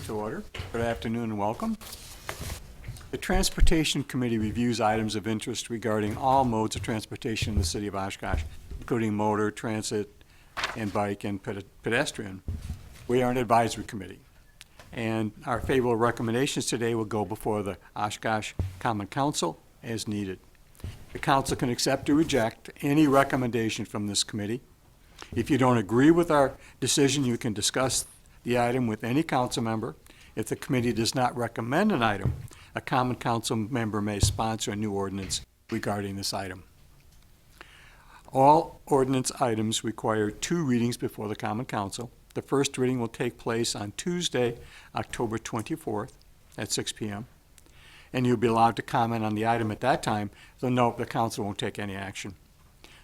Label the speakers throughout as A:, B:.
A: to order. Good afternoon and welcome. The Transportation Committee reviews items of interest regarding all modes of transportation in the city of Oshkosh, including motor, transit, and bike and pedestrian. We are an advisory committee, and our favorable recommendations today will go before the Oshkosh Common Council as needed. The council can accept or reject any recommendation from this committee. If you don't agree with our decision, you can discuss the item with any council member. If the committee does not recommend an item, a common council member may sponsor a new ordinance regarding this item. All ordinance items require 2 readings before the common council. The first reading will take place on Tuesday, October 24th at 6 p.m. And you'll be allowed to comment on the item at that time, though note the council won't take any action.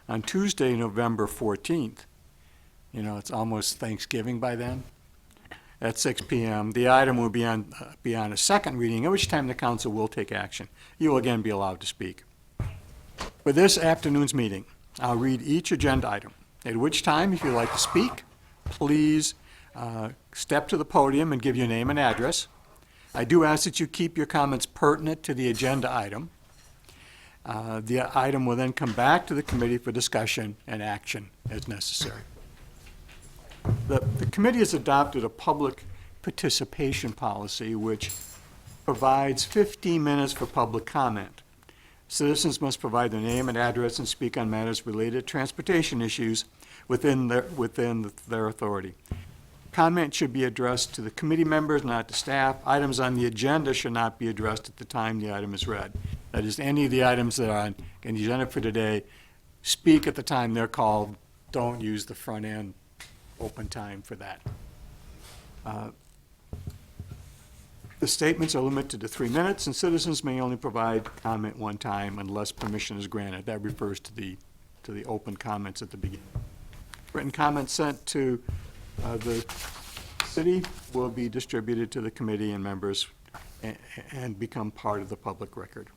A: On Tuesday, November 14th, it's almost Thanksgiving by then, at 6 p.m., the item will be on a second reading, at which time the council will take action. You will again be allowed to speak. For this afternoon's meeting, I'll read each agenda item, at which time, if you'd like to speak, please step to the podium and give your name and address. I do ask that you keep your comments pertinent to the agenda item. The item will then come back to the committee for discussion and action as necessary. The committee has adopted a public participation policy which provides 15 minutes for public comment. Citizens must provide their name and address and speak on matters related to transportation issues within their authority. Comment should be addressed to the committee members, not to staff. Items on the agenda should not be addressed at the time the item is read. That is, any of the items that are on the agenda for today, speak at the time they're called. Don't use the front end open time for that. The statements are limited to 3 minutes, and citizens may only provide comment one time unless permission is granted. That refers to the open comments at the beginning. Written comments sent to the city will be distributed to the committee and members and become part of the public record.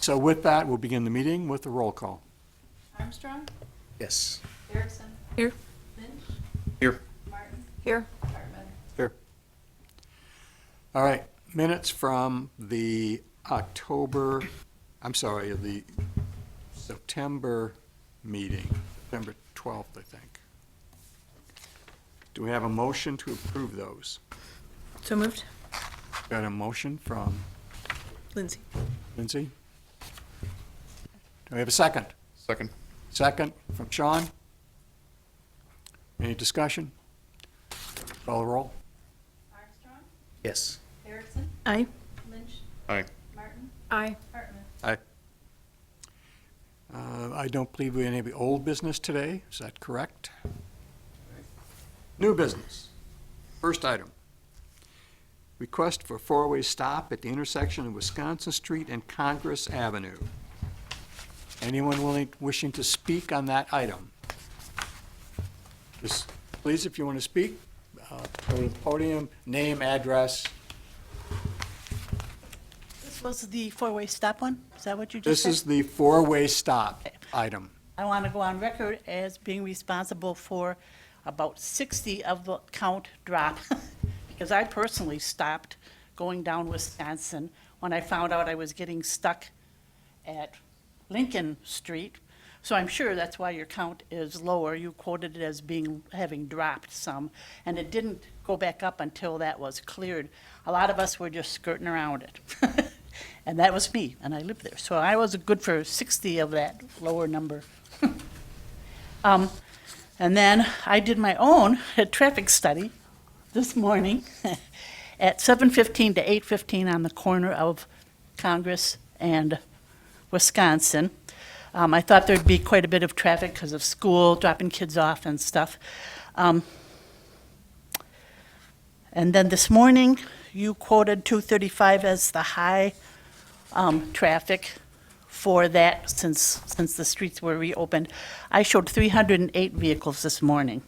A: So with that, we'll begin the meeting with a roll call.
B: Armstrong?
C: Yes.
B: Erickson?
D: Here.
B: Lynch?
C: Here.
B: Martin?
D: Here.
B: Hartman?
A: Here. All right, minutes from the September meeting, September 12th, I think. Do we have a motion to approve those?
D: So moved.
A: Got a motion from
D: Lindsay.
A: Lindsay? Do we have a second?
C: Second.
A: Second from Sean. Any discussion? Call the roll.
B: Armstrong?
C: Yes.
B: Erickson?
D: Aye.
B: Lynch?
C: Aye.
B: Martin?
D: Aye.
B: Hartman?
A: Aye. I don't believe we have any old business today. Is that correct? New business. First item. Request for a 4-way stop at the intersection of Wisconsin Street and Congress Avenue. Anyone wishing to speak on that item? Just, please, if you want to speak, go to the podium, name, address.
E: This was the 4-way stop one? Is that what you just
A: This
E: said?
A: is the 4-way stop item.
E: I want to go on record as being responsible for about 60 of the count drop, because I personally stopped going down Wisconsin when I found out I was getting stuck at Lincoln Street. So I'm sure that's why your count is lower. You quoted it as having dropped some, and it didn't go back up until that was cleared. A lot of us were just skirting around it. And that was me, and I lived there. So I was good for 60 of that lower number. And then I did my own traffic study this morning at 7:15 to 8:15 on the corner of Congress and Wisconsin. I thought there'd be quite a bit of traffic because of school, dropping kids off and stuff. And then this morning, you quoted 235 as the high traffic for that since the streets were reopened. I showed 308 vehicles this morning.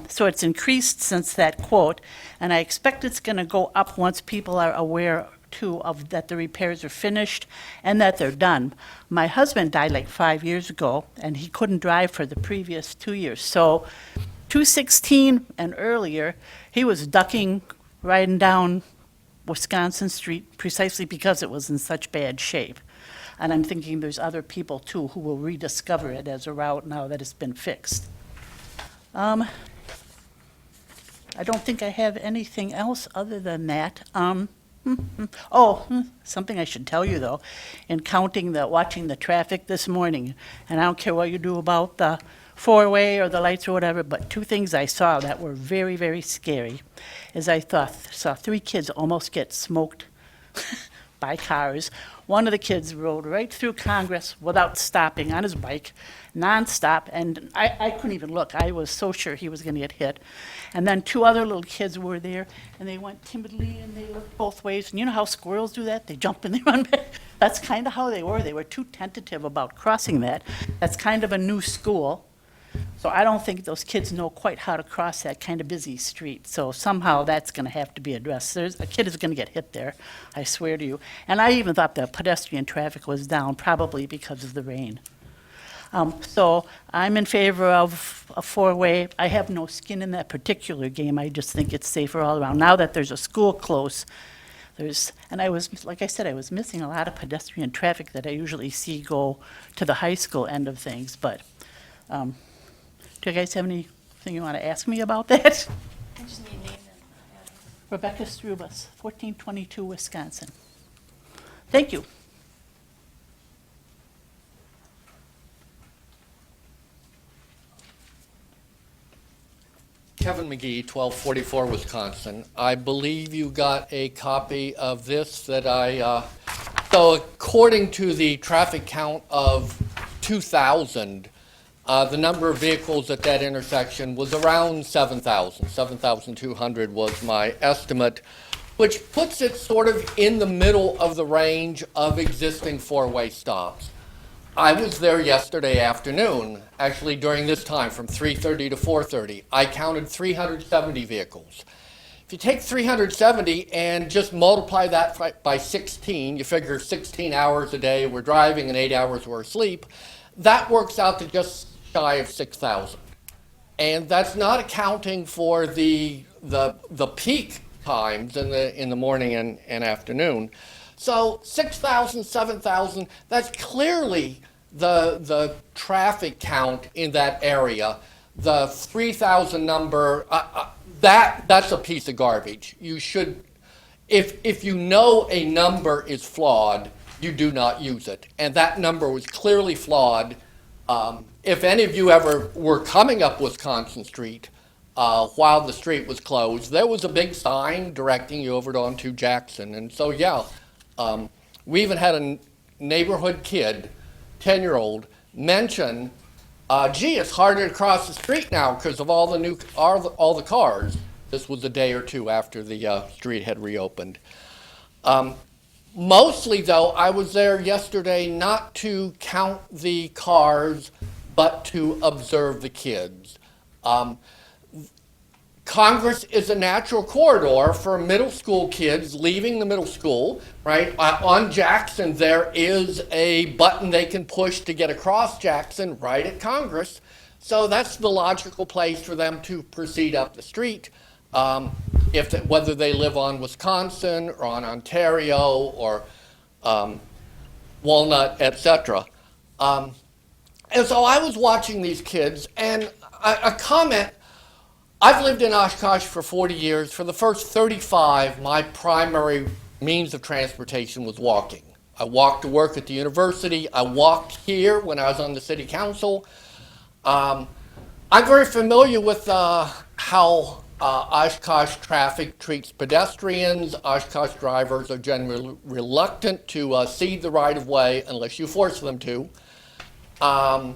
E: So it's increased since that quote, and I expect it's going to go up once people are aware too of that the repairs are finished and that they're done. My husband died like 5 years ago, and he couldn't drive for the previous 2 years. So 216 and earlier, he was ducking riding down Wisconsin Street precisely because it was in such bad shape. And I'm thinking there's other people too who will rediscover it as a route now that it's been fixed. I don't think I have anything else other than that. Something I should tell you though, in watching the traffic this morning, and I don't care what you do about the four-way or the lights or whatever, but two things I saw that were very, very scary is I saw three kids almost get smoked by cars. One of the kids rode right through Congress without stopping on his bike, nonstop, and I couldn't even look. I was so sure he was going to get hit. And then two other little kids were there, and they went timidly, and they looked both ways. And you know how squirrels do that? They jump and they run back. That's kind of how they were. They were too tentative about crossing that. That's kind of a new school. So I don't think those kids know quite how to cross that kind of busy street. So somehow that's going to have to be addressed. A kid is going to get hit there, I swear to you. And I even thought the pedestrian traffic was down, probably because of the rain. So I'm in favor of a four-way. I have no skin in that particular game. I just think it's safer all around. Now that there's a school close, and I was, like I said, I was missing a lot of pedestrian traffic that I usually see go to the high school end of things. But do you guys have anything you want to ask me about that?
B: I just need names and.
E: Rebecca Strubus, 1422 Wisconsin. Thank you.
C: Kevin McGee, 1244 Wisconsin. I believe you got a copy of this that so according to the traffic count of 2,000, the number of vehicles at that intersection was around 7,000. 7,200 was my estimate, which puts it sort of in the middle of the range of existing four-way stops. I was there yesterday afternoon, actually during this time, from 3:30 to 4:30. I counted 370 vehicles. If you take 370 and just multiply that by 16, you figure 16 hours a day we're driving and 8 hours we're asleep, that works out to just shy of 6,000. And that's not accounting for the peak times in the morning and afternoon. So 6,000, 7,000, that's clearly the traffic count in that area. The 3,000 number, that's a piece of garbage. You should, if you know a number is flawed, you do not use it. And that number was clearly flawed. If any of you ever were coming up Wisconsin Street while the street was closed, there was a big sign directing you over onto Jackson. And so, yeah, we even had a neighborhood kid, 10-year-old, mention, gee, it's harder to cross the street now because of all the cars. This was a day or two after the street had reopened. Mostly, though, I was there yesterday not to count the cars, but to observe the kids. Congress is a natural corridor for middle school kids leaving the middle school, right? On Jackson, there is a button they can push to get across Jackson right at Congress. So that's the logical place for them to proceed up the street, whether they live on Wisconsin or on Ontario or Walnut, etc. And so I was watching these kids, and a comment. I've lived in Oshkosh for 40 years. For the first 35, my primary means of transportation was walking. I walked to work at the university. I walked here when I was on the city council. I'm very familiar with how Oshkosh traffic treats pedestrians. Oshkosh drivers are generally reluctant to cede the right-of-way unless you force them to. I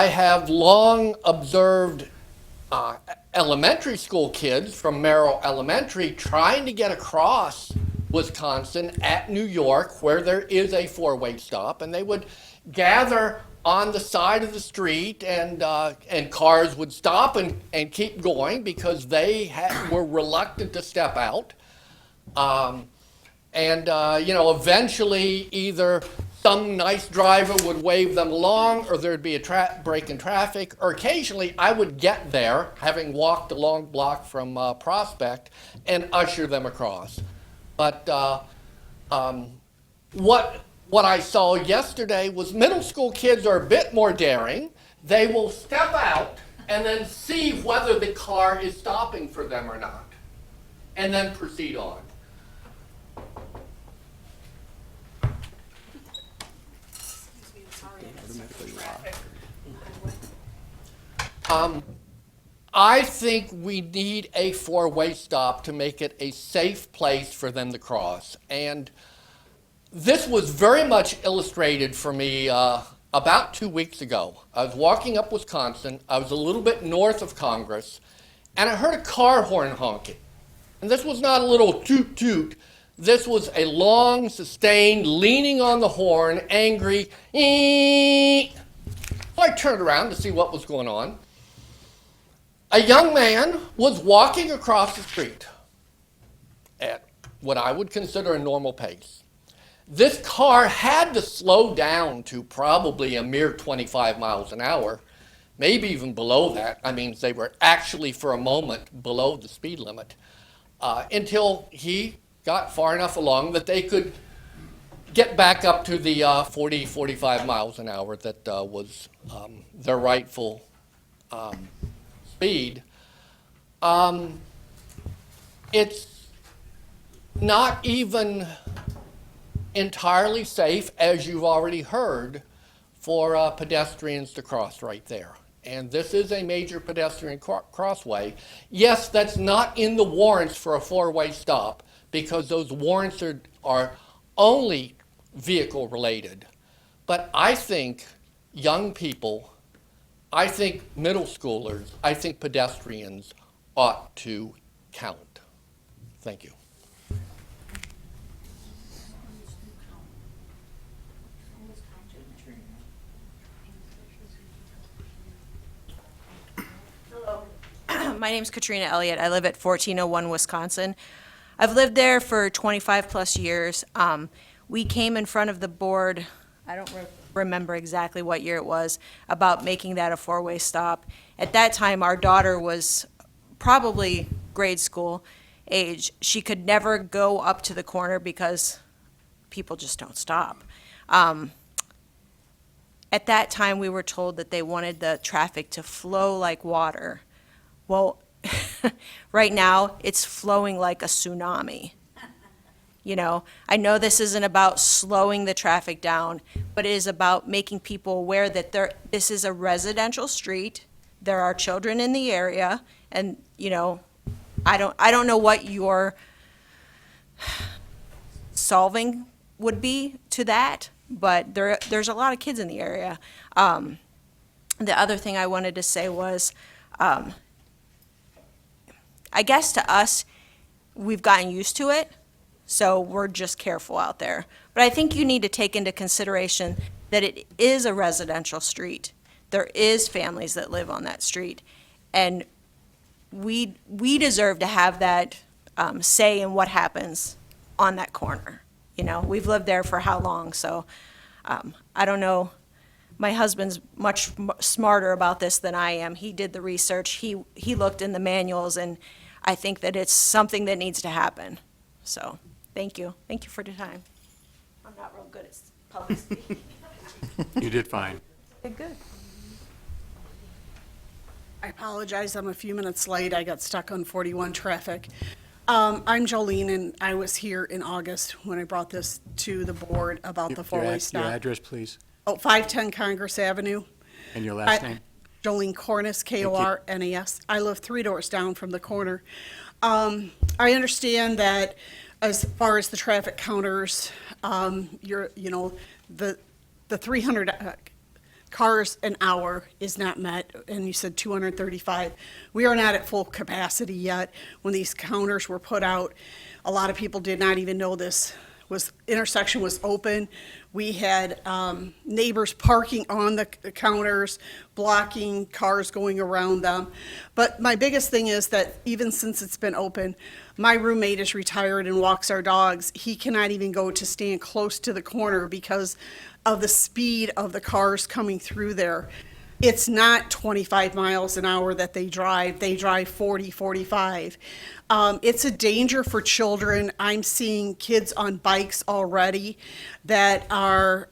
C: have long observed elementary school kids from Merrill Elementary trying to get across Wisconsin at New York, where there is a four-way stop, and they would gather on the side of the street, and cars would stop and keep going because they were reluctant to step out. Eventually either some nice driver would wave them along, or there'd be a break in traffic, or occasionally I would get there, having walked a long block from Prospect, and usher them across. But what I saw yesterday was middle school kids are a bit more daring. They will step out and then see whether the car is stopping for them or not, and then proceed on. I think we need a four-way stop to make it a safe place for them to cross. And this was very much illustrated for me about 2 weeks ago. I was walking up Wisconsin. I was a little bit north of Congress, and I heard a car horn honking. And this was not a little toot toot. This was a long, sustained, leaning on the horn, angry, eeeeee. So I turned around to see what was going on. A young man was walking across the street at what I would consider a normal pace. This car had to slow down to probably a mere 25 miles an hour, maybe even below that. I mean, they were actually for a moment below the speed limit, until he got far enough along that they could get back up to the 40, 45 miles an hour that was their rightful speed. It's not even entirely safe, as you've already heard, for pedestrians to cross right there. And this is a major pedestrian crossway. Yes, that's not in the warrants for a four-way stop, because those warrants are only vehicle related. But I think young people, I think middle schoolers, I think pedestrians ought to count. Thank you.
F: My name's Katrina Elliott. I live at 1401 Wisconsin. I've lived there for 25 plus years. We came in front of the board, I don't remember exactly what year it was, about making that a four-way stop. At that time, our daughter was probably grade school age. She could never go up to the corner because people just don't stop. At that time, we were told that they wanted the traffic to flow like water. Well, right now, it's flowing like a tsunami. You know, I know this isn't about slowing the traffic down, but it is about making people aware that this is a residential street. There are children in the area, and, you know, I don't know what your solving would be to that, but there's a lot of kids in the area. The other thing I wanted to say was, I guess to us, we've gotten used to it, so we're just careful out there. But I think you need to take into consideration that it is a residential street. There is families that live on that street, and we deserve to have that say in what happens on that corner. You know, we've lived there for how long, so I don't know. My husband's much smarter about this than I am. He did the research. He looked in the manuals, and I think that it's something that needs to happen. So, thank you. Thank you for the time. I'm not real good at public speaking.
A: You did fine.
F: Good.
G: I apologize, I'm a few minutes late. I got stuck on 41 traffic. I'm Jolene, and I was here in August when I brought this to the board about the four-way
A: Your
G: stop.
A: address, please,
G: 510 Congress Avenue.
A: and your last name.
G: Jolene Corness, Kornes. I live 3 doors down from the corner. I understand that as far as the traffic counters, the 300 cars an hour is not met, and you said 235. We are not at full capacity yet. When these counters were put out, a lot of people did not even know this intersection was open. We had neighbors parking on the counters, blocking cars going around them. But my biggest thing is that even since it's been open, my roommate is retired and walks our dogs. He cannot even go to stand close to the corner because of the speed of the cars coming through there. It's not 25 miles an hour that they drive 40, 45. It's a danger for children. I'm seeing kids on bikes already that are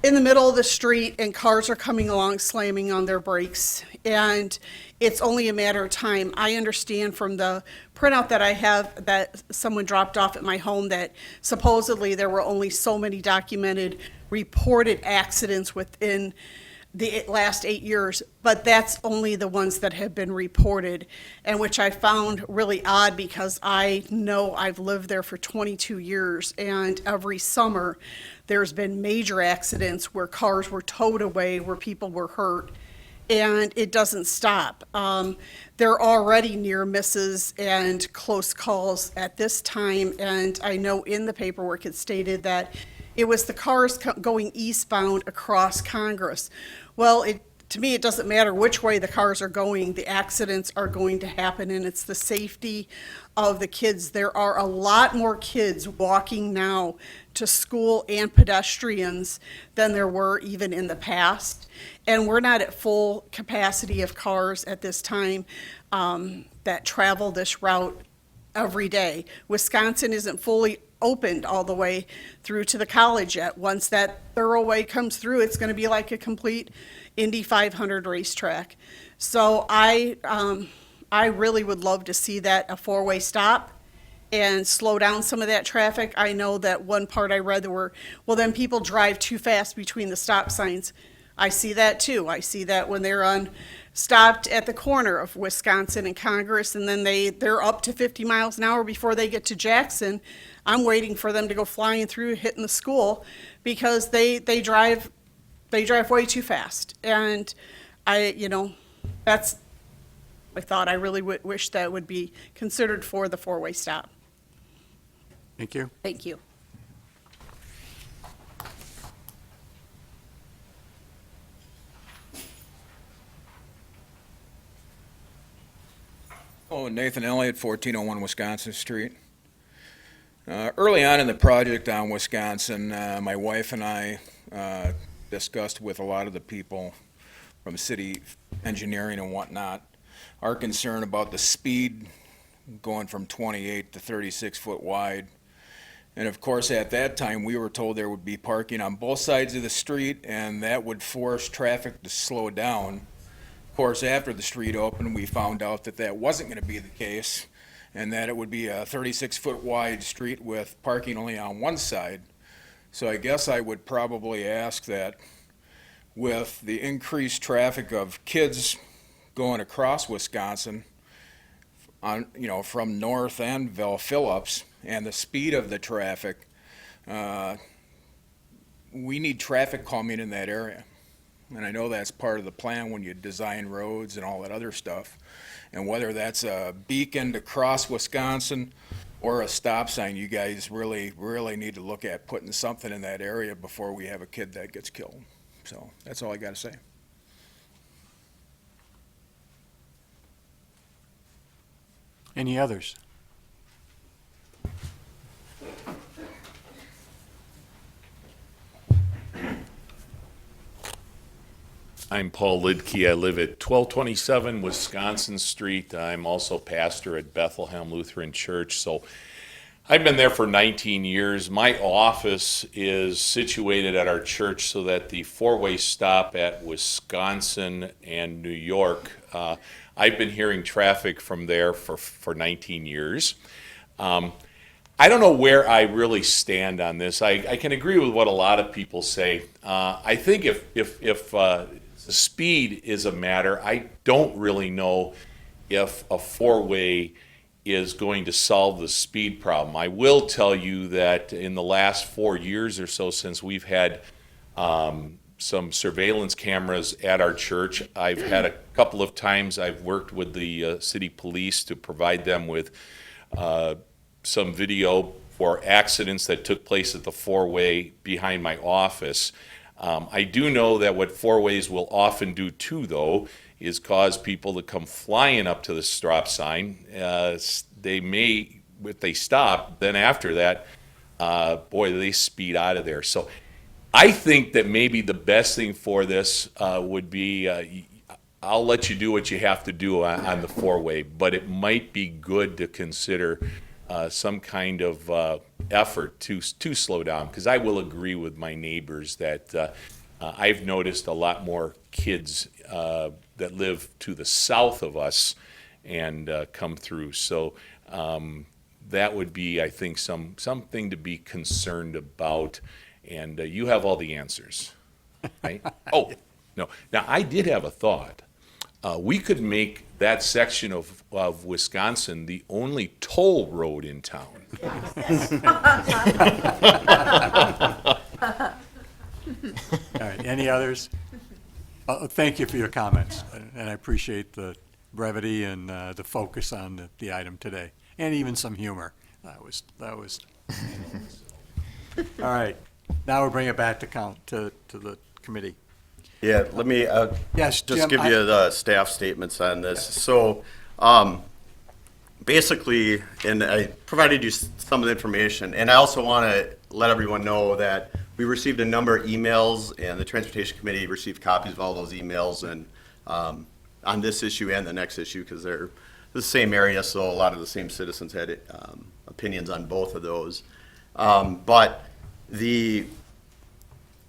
G: in the middle of the street and cars are coming along slamming on their brakes. And it's only a matter of time. I understand from the printout that I have that someone dropped off at my home that supposedly there were only so many documented reported accidents within the last 8 years, but that's only the ones that have been reported, and which I found really odd because I know I've lived there for 22 years, and every summer there's been major accidents where cars were towed away, where people were hurt, and it doesn't stop. There are already near misses and close calls at this time, and I know in the paperwork it stated that it was the cars going eastbound across Congress. Well, to me, it doesn't matter which way the cars are going, the accidents are going to happen, and it's the safety of the kids. There are a lot more kids walking now to school and pedestrians than there were even in the past. And we're not at full capacity of cars at this time that travel this route every day. Wisconsin isn't fully opened all the way through to the college yet. Once that thoroughway comes through, it's going to be like a complete Indy 500 racetrack. So I really would love to see that a four-way stop and slow down some of that traffic. I know that one part I read there were, well, then people drive too fast between the stop signs. I see that too. I see that when they're stopped at the corner of Wisconsin and Congress, and then they're up to 50 miles an hour before they get to Jackson. I'm waiting for them to go flying through, hitting the school, because they drive way too fast. And that's my thought. I really wish that would be considered for the four-way stop.
A: Thank you.
G: Thank you.
H: Oh, Nathan Elliott, 1401 Wisconsin Street. Early on in the project on Wisconsin, my wife and I discussed with a lot of the people from city engineering and whatnot our concern about the speed going from 28 to 36 foot wide. And of course, at that time, we were told there would be parking on both sides of the street, and that would force traffic to slow down. Of course, after the street opened, we found out that that wasn't going to be the case, and that it would be a 36-foot wide street with parking only on one side. So I guess I would probably ask that with the increased traffic of kids going across Wisconsin, from North and Phillips, and the speed of the traffic, we need traffic calming in that area. And I know that's part of the plan when you design roads and all that other stuff. And whether that's a beacon to cross Wisconsin or a stop sign, you guys really, really need to look at putting something in that area before we have a kid that gets killed. So that's all I got to say.
A: Any others?
I: I'm Paul Lidke. I live at 1227 Wisconsin Street. I'm also pastor at Bethlehem Lutheran Church. So I've been there for 19 years. My office is situated at our church so that the four-way stop at Wisconsin and New York, I've been hearing traffic from there for 19 years. I don't know where I really stand on this. I can agree with what a lot of people say. I think if the speed is a matter, I don't really know if a four-way is going to solve the speed problem. I will tell you that in the last 4 years or so, since we've had some surveillance cameras at our church, I've had a couple of times I've worked with the city police to provide them with some video for accidents that took place at the four-way behind my office. I do know that what four-ways will often do too, though, is cause people to come flying up to the stop sign. They may, if they stop, then after that, boy, they speed out of there. So I think that maybe the best thing for this would be, I'll let you do what you have to do on the four-way, but it might be good to consider some kind of effort to slow down, because I will agree with my neighbors that I've noticed a lot more kids that live to the south of us and come through. So that would be, I think, something to be concerned about, and you have all the answers, right? Oh, no. Now, I did have a thought. We could make that section of Wisconsin the only toll road in town.
A: All right, any others? Thank you for your comments, and I appreciate the brevity and the focus on the item today, and even some humor. That was. All right, now we'll bring it back to the committee.
J: Yeah, let me
A: Yes,
J: just
A: Jim,
J: give you the staff statements on this. So basically, and I provided you some of the information, and I also want to let everyone know that we received a number of emails, and the Transportation Committee received copies of all those emails, and on this issue and the next issue, because they're the same area, so a lot of the same citizens had opinions on both of those. But the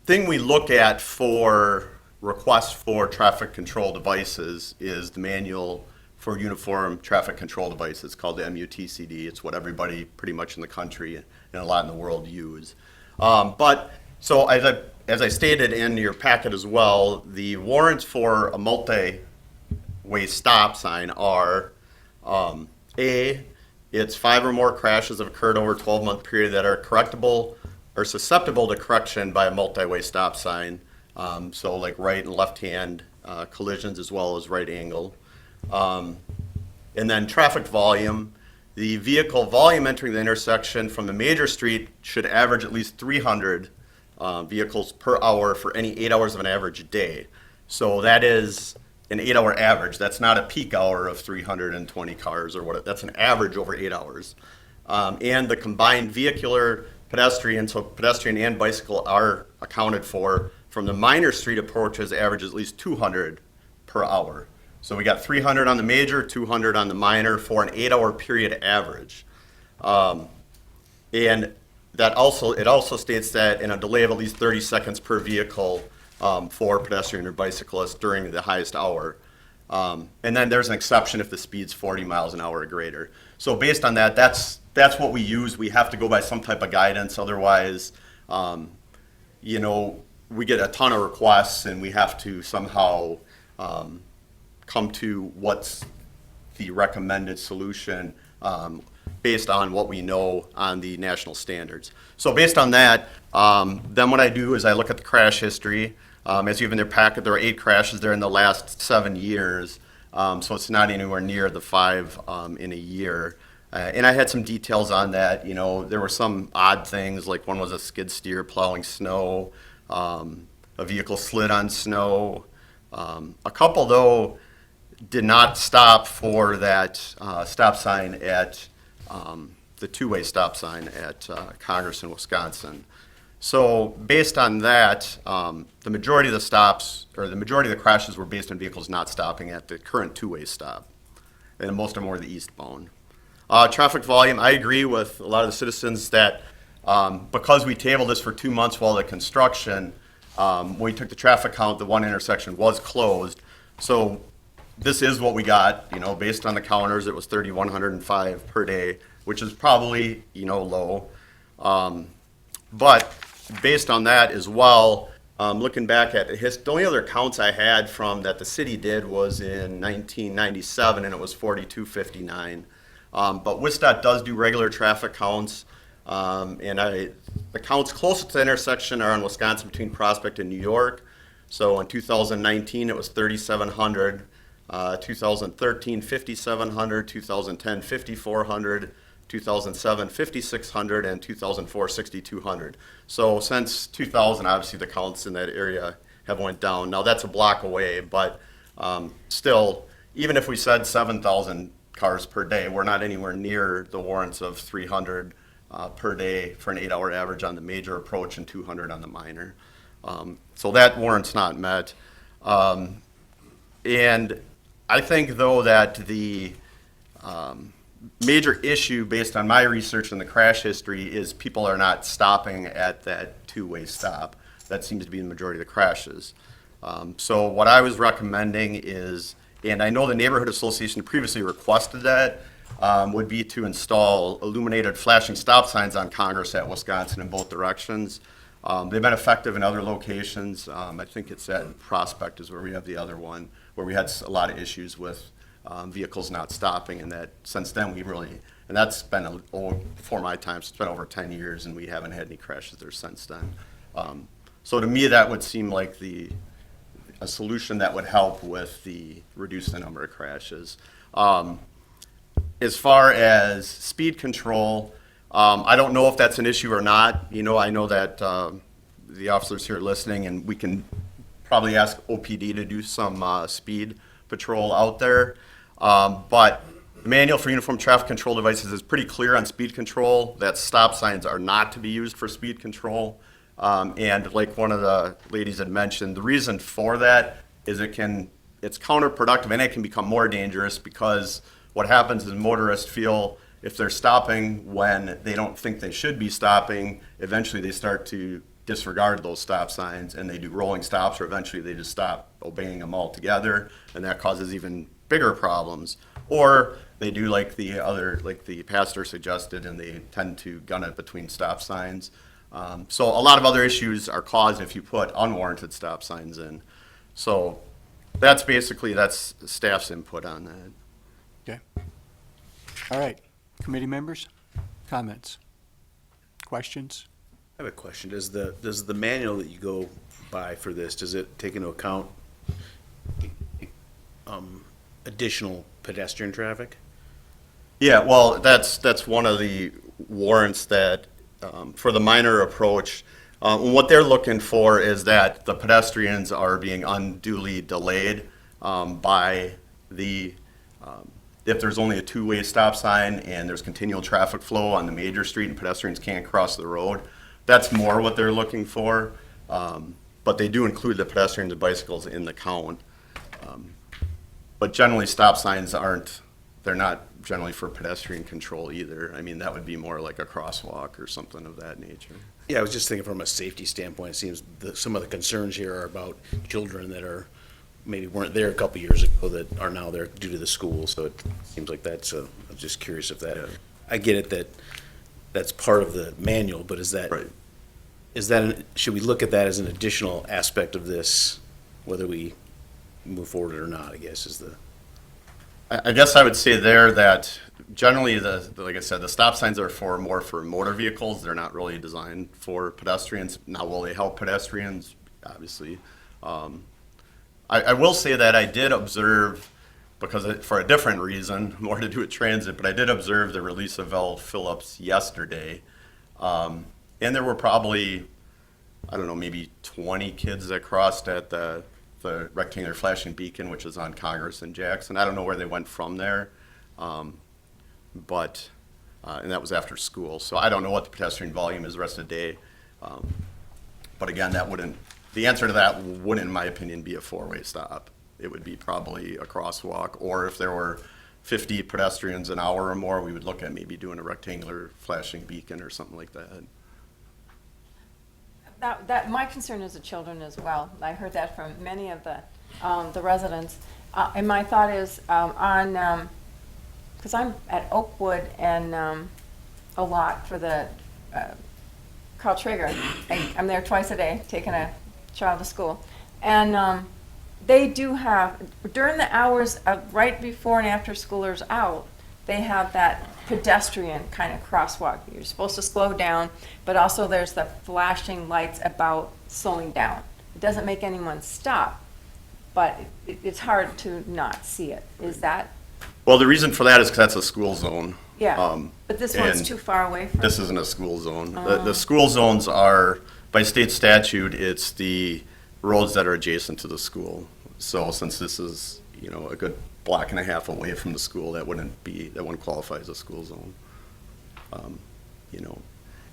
J: thing we look at for requests for traffic control devices is the manual for uniform traffic control devices called the MUTCD. It's what everybody pretty much in the country and a lot in the world use. But so as I stated in your packet as well, the warrants for a multi-way stop sign are A, it's 5 or more crashes have occurred over a 12-month period that are correctable or susceptible to correction by a multi-way stop sign. So like right and left-hand collisions as well as right angle. And then traffic volume. The vehicle volume entering the intersection from the major street should average at least 300 vehicles per hour for any 8 hours of an average day. So that is an 8-hour average. That's not a peak hour of 320 cars or what. That's an average over 8 hours. And the combined vehicular, pedestrian, so pedestrian and bicycle are accounted for from the minor street approaches average at least 200 per hour. So we got 300 on the major, 200 on the minor for an 8-hour period average. And that it also states that in a delay of at least 30 seconds per vehicle for pedestrian or bicyclist during the highest hour. And then there's an exception if the speed's 40 miles an hour or greater. So based on that, that's what we use. We have to go by some type of guidance. Otherwise, we get a ton of requests and we have to somehow come to what's the recommended solution based on what we know on the national standards. So based on that, then what I do is I look at the crash history. As you have in their packet, there are 8 crashes there in the last 7 years. So it's not anywhere near the 5 in a year. And I had some details on that. There were some odd things, like one was a skid steer plowing snow, a vehicle slid on snow. A couple, though, did not stop for that stop sign at the two-way stop sign at Congress in Wisconsin. So based on that, the majority of the stops, or the majority of the crashes were based on vehicles not stopping at the current two-way stop. And most of them were the eastbound. Traffic volume, I agree with a lot of the citizens that because we tabled this for 2 months while the construction, when we took the traffic count, the one intersection was closed. So this is what we got, based on the counters, it was 3,105 per day, which is probably, low. But based on that as well, looking back at the only other counts I had from that the city did was in 1997, and it was 4,259. But WSDOT does do regular traffic counts, and the counts closest to the intersection are in Wisconsin between Prospect and New York. So in 2019, it was 3,700. 2013, 5,700, 2010, 5,400, 2007, 5,600, and 2004, 6,200. So since 2000, obviously the counts in that area have went down. Now that's a block away, but still, even if we said 7,000 cars per day, we're not anywhere near the warrants of 300 per day for an 8-hour average on the major approach and 200 on the minor. So that warrant's not met. And I think, though, that the major issue, based on my research and the crash history, is people are not stopping at that two-way stop. That seems to be the majority of the crashes. So what I was recommending is, and I know the neighborhood association previously requested that, would be to install illuminated flashing stop signs on Congress at Wisconsin in both directions. They've been effective in other locations. I think it's at Prospect is where we have the other one, where we had a lot of issues with vehicles not stopping, and that since then we really, and that's been before my time, so it's been over 10 years, and we haven't had any crashes there since then. So to me, that would seem like a solution that would help with reduce the number of crashes. As far as speed control, I don't know if that's an issue or not. You know, I know that the officers here are listening, and we can probably ask OPD to do some speed patrol out there. But the manual for uniform traffic control devices is pretty clear on speed control that stop signs are not to be used for speed control. And like one of the ladies had mentioned, the reason for that is it's counterproductive, and it can become more dangerous because what happens is motorists feel if they're stopping when they don't think they should be stopping, eventually they start to disregard those stop signs and they do rolling stops, or eventually they just stop obeying them altogether, and that causes even bigger problems. Or they do like the pastor suggested, and they tend to gun it between stop signs. So a lot of other issues are caused if you put unwarranted stop signs in. So that's staff's input on that.
A: Okay. All right. Committee members, comments, questions?
K: I have a question. Does the manual that you go by for this, does it take into account additional pedestrian traffic?
J: Yeah, well, that's one of the warrants that, for the minor approach, what they're looking for is that the pedestrians are being unduly delayed by if there's only a two-way stop sign and there's continual traffic flow on the major street and pedestrians can't cross the road. That's more what they're looking for, but they do include the pedestrians and bicycles in the count. But generally, stop signs they're not generally for pedestrian control either. I mean, that would be more like a crosswalk or something of that nature.
K: Yeah, I was just thinking from a safety standpoint, it seems some of the concerns here are about children that maybe weren't there a couple years ago that are now there due to the school, so it seems like I'm just curious if that, I get it that's part of the manual, but
J: Right.
K: Should we look at that as an additional aspect of this, whether we move forward or not, I guess is
J: I guess I would say there that generally, like I said, the stop signs are more for motor vehicles. They're not really designed for pedestrians. Now, will they help pedestrians? Obviously. I will say that I did observe, for a different reason, more to do with transit, but I did observe the release of Val Phillips yesterday. And there were probably, I don't know, maybe 20 kids that crossed at the rectangular flashing beacon, which is on Congress and Jackson. I don't know where they went from there, but and that was after school. So I don't know what the pedestrian volume is the rest of the day. But again, the answer to that wouldn't, in my opinion, be a four-way stop. It would be probably a crosswalk, or if there were 50 pedestrians an hour or more, we would look at maybe doing a rectangular flashing beacon or something like that.
B: That my concern is the children as well. I heard that from many of the residents. And my thought is because I'm at Oakwood and a lot for the Carl Traeger. I'm there twice a day taking a child to school. And they do have, during the hours of right before and after schoolers out, they have that pedestrian kind of crosswalk. You're supposed to slow down, but also there's the flashing lights about slowing down. It doesn't make anyone stop, but it's hard to not see it. Is that?
J: Well, the reason for that is because that's a school zone.
B: Yeah,
J: Um,
B: but this one's
J: and
B: too far away from.
J: This isn't a school zone. The school zones are, by state statute, it's the roads that are adjacent to the school. So since this is, a good block and a half away from the school, that wouldn't qualify as a school zone. You know,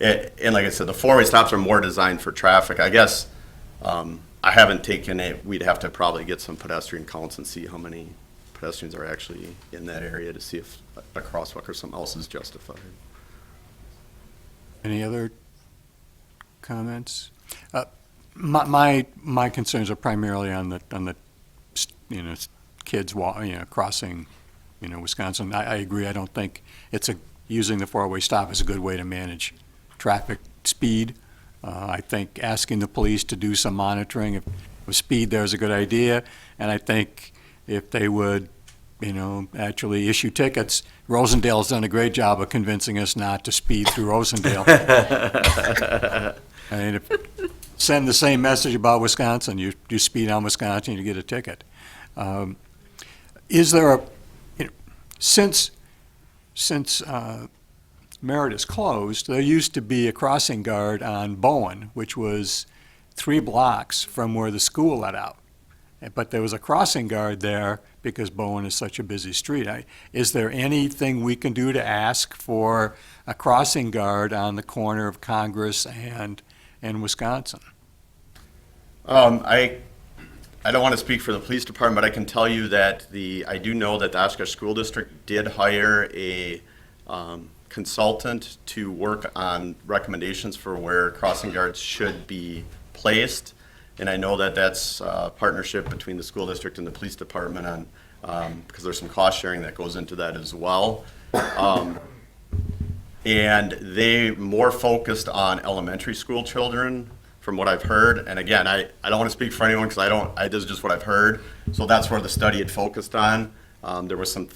J: and like I said, the four-way stops are more designed for traffic. I guess, I haven't taken it, we'd have to probably get some pedestrian counts and see how many pedestrians are actually in that area to see if a crosswalk or something else is justified.
A: Any other comments? My concerns are primarily on the kids crossing, Wisconsin. I agree. I don't think using the four-way stop is a good way to manage traffic speed. I think asking the police to do some monitoring of speed there is a good idea, and I think if they would, actually issue tickets. Rosendale's done a great job of convincing us not to speed through Rosendale. I mean, send the same message about Wisconsin. You speed on Wisconsin, you get a ticket. Is there since Merritt is closed, there used to be a crossing guard on Bowen, which was 3 blocks from where the school let out. But there was a crossing guard there because Bowen is such a busy street. Is there anything we can do to ask for a crossing guard on the corner of Congress and Wisconsin?
J: I don't want to speak for the police department, but I can tell you that I do know that the Oshkosh School District did hire a consultant to work on recommendations for where crossing guards should be placed. And I know that that's a partnership between the school district and the police department because there's some cost sharing that goes into that as well. And they more focused on elementary school children from what I've heard. And again, I don't want to speak for anyone because this is just what I've heard. So that's where the study had focused on. There was some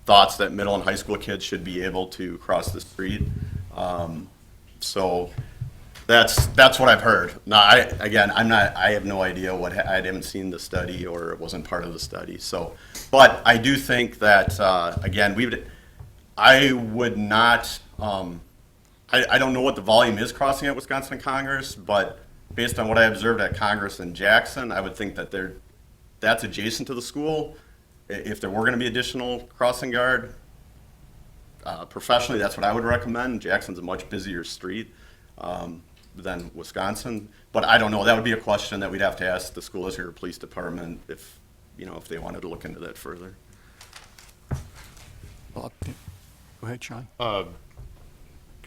J: thoughts that middle and high school kids should be able to cross the street. So that's what I've heard. Now, I have no idea I haven't seen the study or it wasn't part of the study. So, but I do think that, again, I would not, I don't know what the volume is crossing at Wisconsin and Congress, but based on what I observed at Congress and Jackson, I would think that that's adjacent to the school. If there were going to be additional crossing guard, professionally, that's what I would recommend. Jackson's a much busier street than Wisconsin, but I don't know. That would be a question that we'd have to ask the school district or police department if they wanted to look into that further.
A: Well, go ahead, Sean.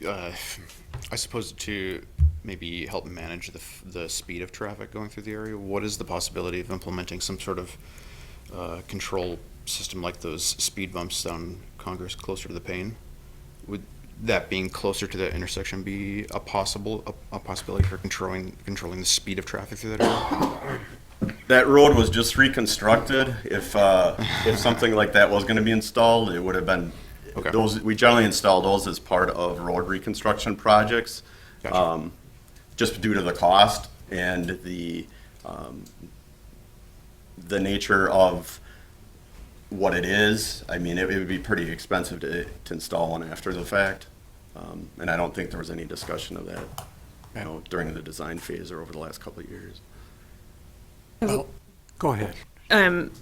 L: I suppose to maybe help manage the speed of traffic going through the area, what is the possibility of implementing some sort of control system like those speed bumps down Congress closer to the Payne? Would that being closer to the intersection be a possibility for controlling the speed of traffic through that area?
J: That road was just reconstructed. If something like that was going to be installed, it would have been.
L: Okay.
J: We generally install those as part of road reconstruction projects,
L: Gotcha.
J: Just due to the cost and the nature of what it is. I mean, it would be pretty expensive to install one after the fact, and I don't think there was any discussion of that, during the design phase or over the last couple of years.
A: Well, go ahead.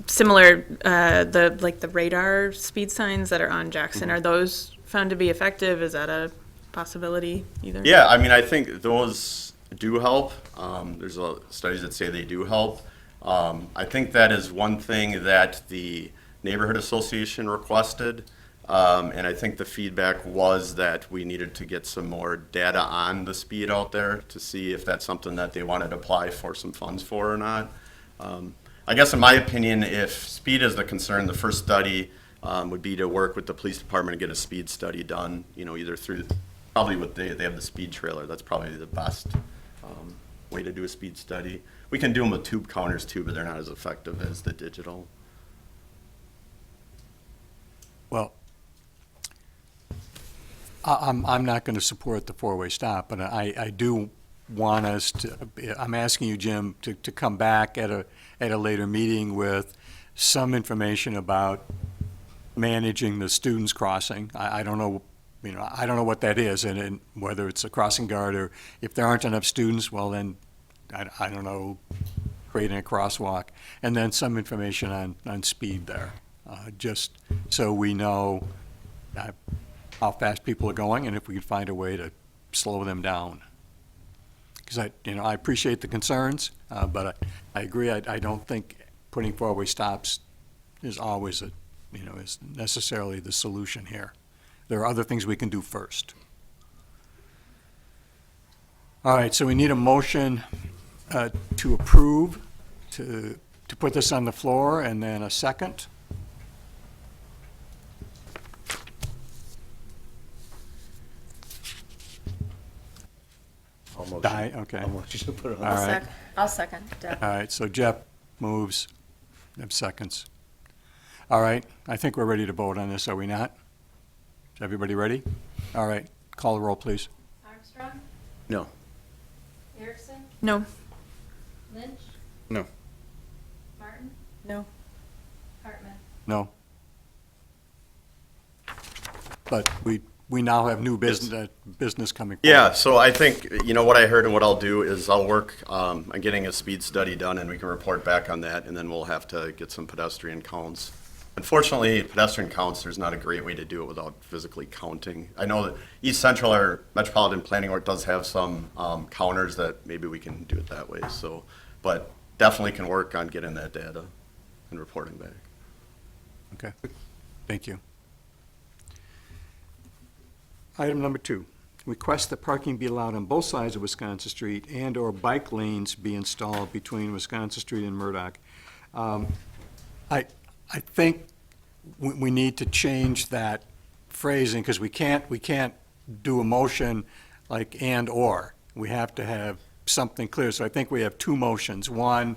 D: Similar, the radar speed signs that are on Jackson, are those found to be effective? Is that a possibility either?
J: Yeah, I mean, I think those do help. There's studies that say they do help. I think that is one thing that the neighborhood association requested, and I think the feedback was that we needed to get some more data on the speed out there to see if that's something that they wanted to apply for some funds for or not. I guess in my opinion, if speed is the concern, the first study would be to work with the police department and get a speed study done, either through, probably they have the speed trailer. That's probably the best way to do a speed study. We can do them with tube counters too, but they're not as effective as the digital.
A: Well, I'm not going to support the four-way stop, but I do want us to, I'm asking you, Jim, to come back at a later meeting with some information about managing the students crossing. I don't know I don't know what that is, and whether it's a crossing guard or if there aren't enough students, well then, I don't know, creating a crosswalk, and then some information on speed there, just so we know how fast people are going and if we can find a way to slow them down. Because I appreciate the concerns, but I agree, I don't think putting four-way stops is always is necessarily the solution here. There are other things we can do first. All right, so we need a motion to approve, to put this on the floor, and then a second.
K: Almost.
A: Okay.
K: Almost, you should put it on.
A: All right.
B: I'll second, Deb.
A: All right, so Jeff moves, Deb seconds. All right, I think we're ready to vote on this, are we not? Is everybody ready? All right, call the roll, please.
F: Armstrong?
K: No.
F: Erickson?
D: No.
F: Lynch?
L: No.
F: Martin?
B: No.
F: Hartman?
A: No. But we now have new business coming forward.
J: Yeah, so I think, what I heard and what I'll do is I'll work on getting a speed study done, and we can report back on that, and then we'll have to get some pedestrian counts. Unfortunately, pedestrian counts, there's not a great way to do it without physically counting. I know that East Central, our Metropolitan Planning Board, does have some counters that maybe we can do it that way, so, but definitely can work on getting that data and reporting back.
A: Okay, thank you. Item number 2, request that parking be allowed on both sides of Wisconsin Street and/or bike lanes be installed between Wisconsin Street and Murdoch. I think we need to change that phrasing, because we can't do a motion like and/or. We have to have something clear, so I think we have two motions. One,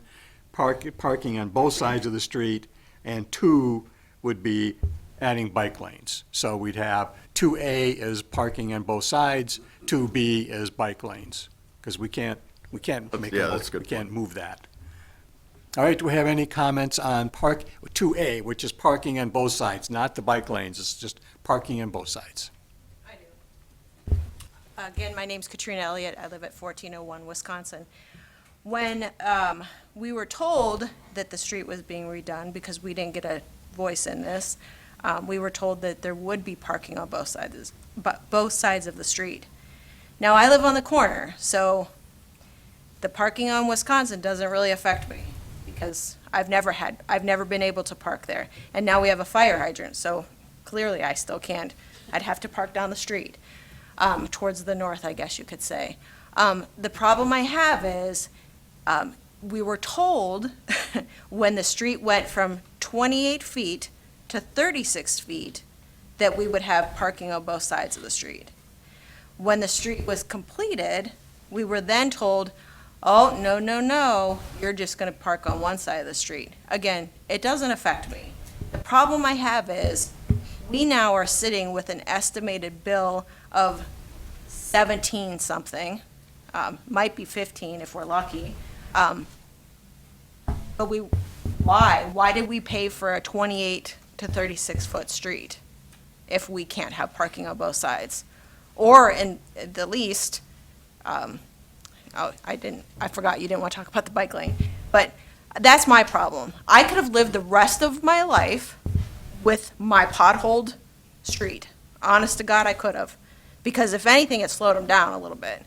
A: parking on both sides of the street, and 2 would be adding bike lanes. So we'd have 2A is parking on both sides, 2B is bike lanes, because we can't make
J: Yeah, that's a good
A: we can't move that. All right, do we have any comments on 2A, which is parking on both sides, not the bike lanes, it's just parking on both sides?
F: I do. Again, my name's Katrina Elliott. I live at 1401 Wisconsin. When we were told that the street was being redone, because we didn't get a voice in this, we were told that there would be parking on both sides of the street. Now, I live on the corner, so the parking on Wisconsin doesn't really affect me, because I've never been able to park there. And now we have a fire hydrant, so clearly I still can't. I'd have to park down the street, towards the north, I guess you could say. The problem I have is, we were told when the street went from 28 feet to 36 feet that we would have parking on both sides of the street. When the street was completed, we were then told, oh, no, you're just going to park on one side of the street. Again, it doesn't affect me. The problem I have is we now are sitting with an estimated bill of 17 something, might be 15 if we're lucky. But why did we pay for a 28 to 36-foot street if we can't have parking on both sides? Or in the least, I forgot you didn't want to talk about the bike lane, but that's my problem. I could have lived the rest of my life with my potholed street. Honest to God, I could have. Because if anything, it slowed them down a little bit.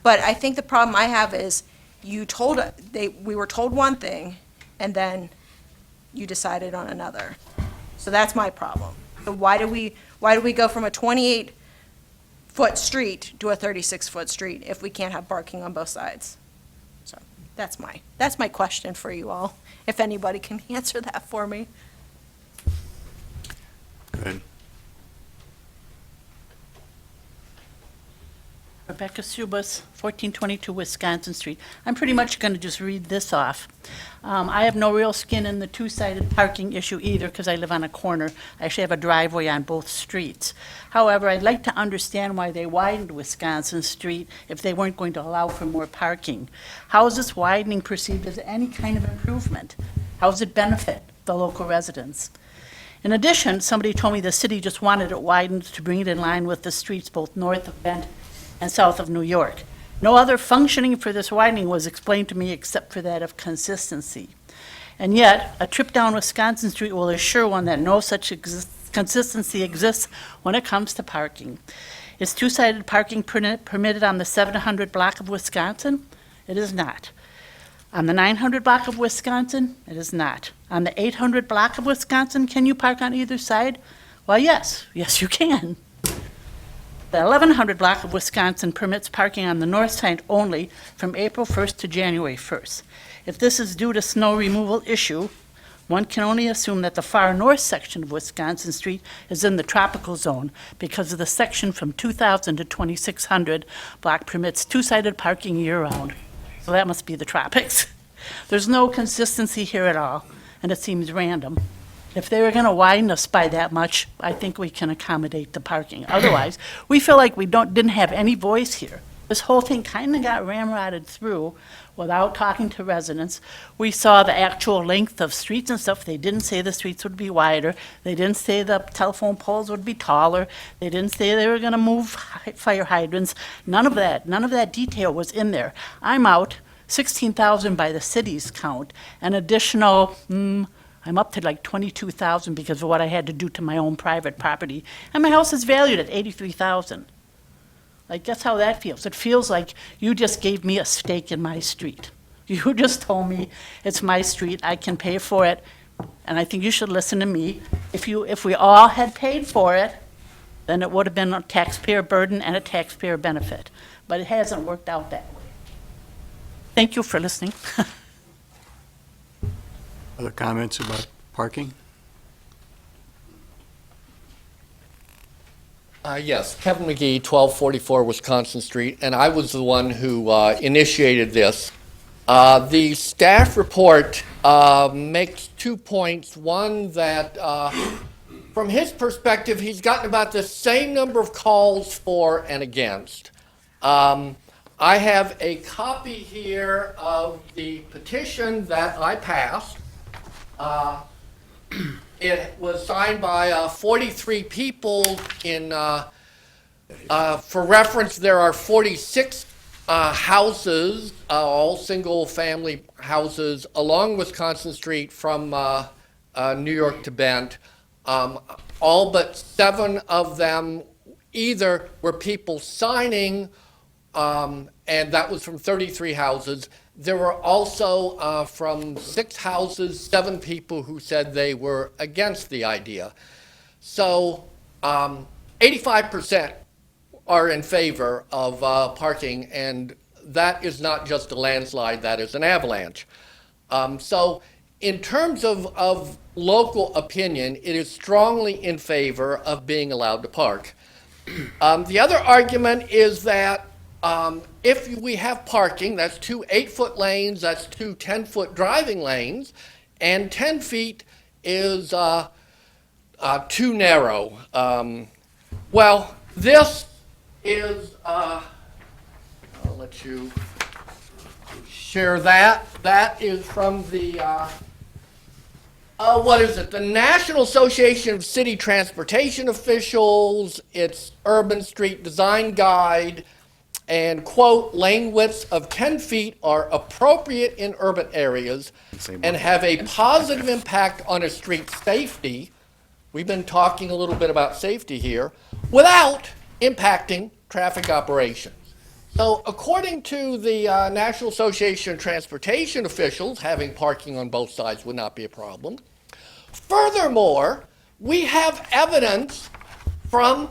F: But I think the problem I have is we were told one thing, and then you decided on another. So that's my problem. So why do we go from a 28-foot street to a 36-foot street if we can't have parking on both sides? So that's my question for you all, if anybody can answer that for me.
A: Good.
E: Rebecca Subas, 1422 Wisconsin Street. I'm pretty much going to just read this off. I have no real skin in the two-sided parking issue either, because I live on a corner. I actually have a driveway on both streets. However, I'd like to understand why they widened Wisconsin Street if they weren't going to allow for more parking. How is this widening perceived as any kind of improvement? How does it benefit the local residents? In addition, somebody told me the city just wanted it widened to bring it in line with the streets both north of Bend and south of New York. No other functioning for this widening was explained to me except for that of consistency. And yet, a trip down Wisconsin Street will assure one that no such consistency exists when it comes to parking. Is two-sided parking permitted on the 700 block of Wisconsin? It is not. On the 900 block of Wisconsin, it is not. On the 800 block of Wisconsin, can you park on either side? Well, yes. Yes, you can. The 1100 block of Wisconsin permits parking on the north side only from April 1st to January 1st. If this is due to snow removal issue, one can only assume that the far north section of Wisconsin Street is in the tropical zone because of the section from 2000 to 2600 block permits two-sided parking year-round. So that must be the tropics. There's no consistency here at all, and it seems random. If they were going to widen us by that much, I think we can accommodate the parking. Otherwise, we feel like we didn't have any voice here. This whole thing kind of got ramrodded through without talking to residents. We saw the actual length of streets and stuff. They didn't say the streets would be wider. They didn't say the telephone poles would be taller. They didn't say they were going to move fire hydrants. None of that detail was in there. I'm out 16,000 by the city's count, an additional, I'm up to like 22,000 because of what I had to do to my own private property. And my house is valued at 83,000. Like, guess how that feels? It feels like you just gave me a stake in my street. You just told me it's my street, I can pay for it, and I think you should listen to me. If we all had paid for it, then it would have been a taxpayer burden and a taxpayer benefit. But it hasn't worked out that way. Thank you for listening.
A: Other comments about parking?
C: Yes, Kevin McGee, 1244 Wisconsin Street, and I was the one who initiated this. The staff report makes 2 points. One, that from his perspective, he's gotten about the same number of calls for and against. I have a copy here of the petition that I passed. It was signed by 43 people in, for reference, there are 46 houses, all single-family houses along Wisconsin Street from New York to Bent. All but 7 of them either were people signing, and that was from 33 houses. There were also, from 6 houses, 7 people who said they were against the idea. So 85% are in favor of parking, and that is not just a landslide, that is an avalanche. So in terms of local opinion, it is strongly in favor of being allowed to park. The other argument is that if we have parking, that's 2 8-foot lanes, that's 2 10-foot driving lanes, and 10 feet is too narrow. Well, this is, I'll let you share that. That is from the, what is it? The National Association of City Transportation Officials. It's Urban Street Design Guide. And, quote, lane widths of 10 feet are appropriate in urban areas and have a positive impact on a street's safety. We've been talking a little bit about safety here, without impacting traffic operations. So according to the National Association of Transportation Officials, having parking on both sides would not be a problem. Furthermore, we have evidence from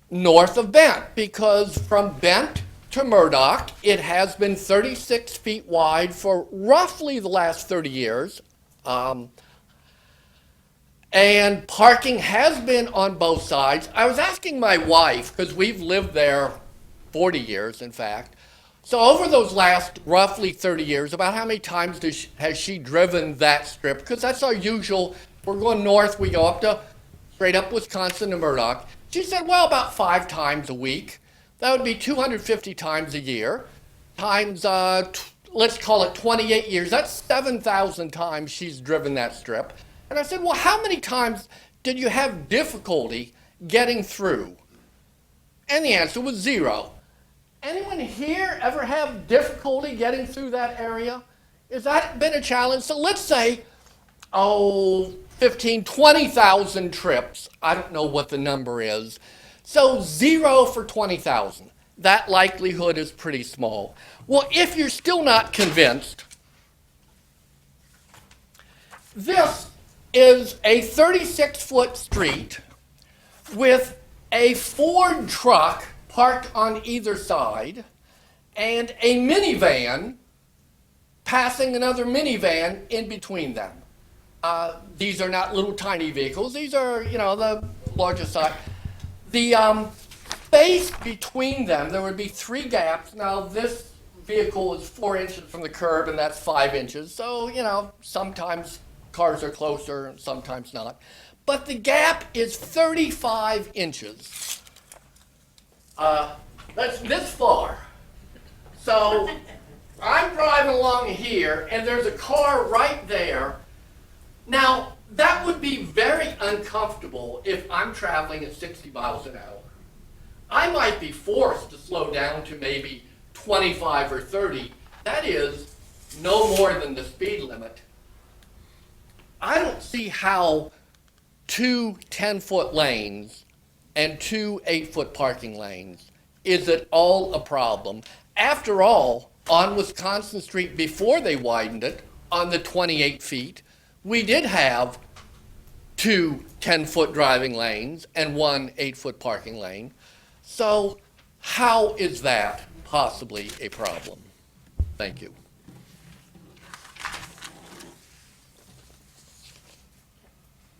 C: north of Bent, because from Bent to Murdoch, it has been 36 feet wide for roughly the last 30 years. And parking has been on both sides. I was asking my wife, because we've lived there 40 years, in fact. So over those last roughly 30 years, about how many times has she driven that strip? Because that's our usual, we're going north, we go up to, straight up Wisconsin to Murdoch. She said, well, about 5 times a week. That would be 250 times a year, times, let's call it 28 years. That's 7,000 times she's driven that strip. And I said, well, how many times did you have difficulty getting through? And the answer was 0. Anyone here ever have difficulty getting through that area? Has that been a challenge? So let's say, 15, 20,000 trips. I don't know what the number is. So 0 for 20,000. That likelihood is pretty small. Well, if you're still not convinced, this is a 36-foot street with a Ford truck parked on either side and a minivan passing another minivan in between them. These are not little tiny vehicles. These are, the largest size. The space between them, there would be 3 gaps. Now, this vehicle is 4 inches from the curb, and that's 5 inches. So, sometimes cars are closer and sometimes not. But the gap is 35 inches. That's this far. So I'm driving along here, and there's a car right there. Now, that would be very uncomfortable if I'm traveling at 60 miles an hour. I might be forced to slow down to maybe 25 or 30. That is no more than the speed limit. I don't see how 2 10-foot lanes and 2 8-foot parking lanes is at all a problem. After all, on Wisconsin Street, before they widened it, on the 28 feet, we did have 2 10-foot driving lanes and 1 8-foot parking lane. So how is that possibly a problem? Thank you.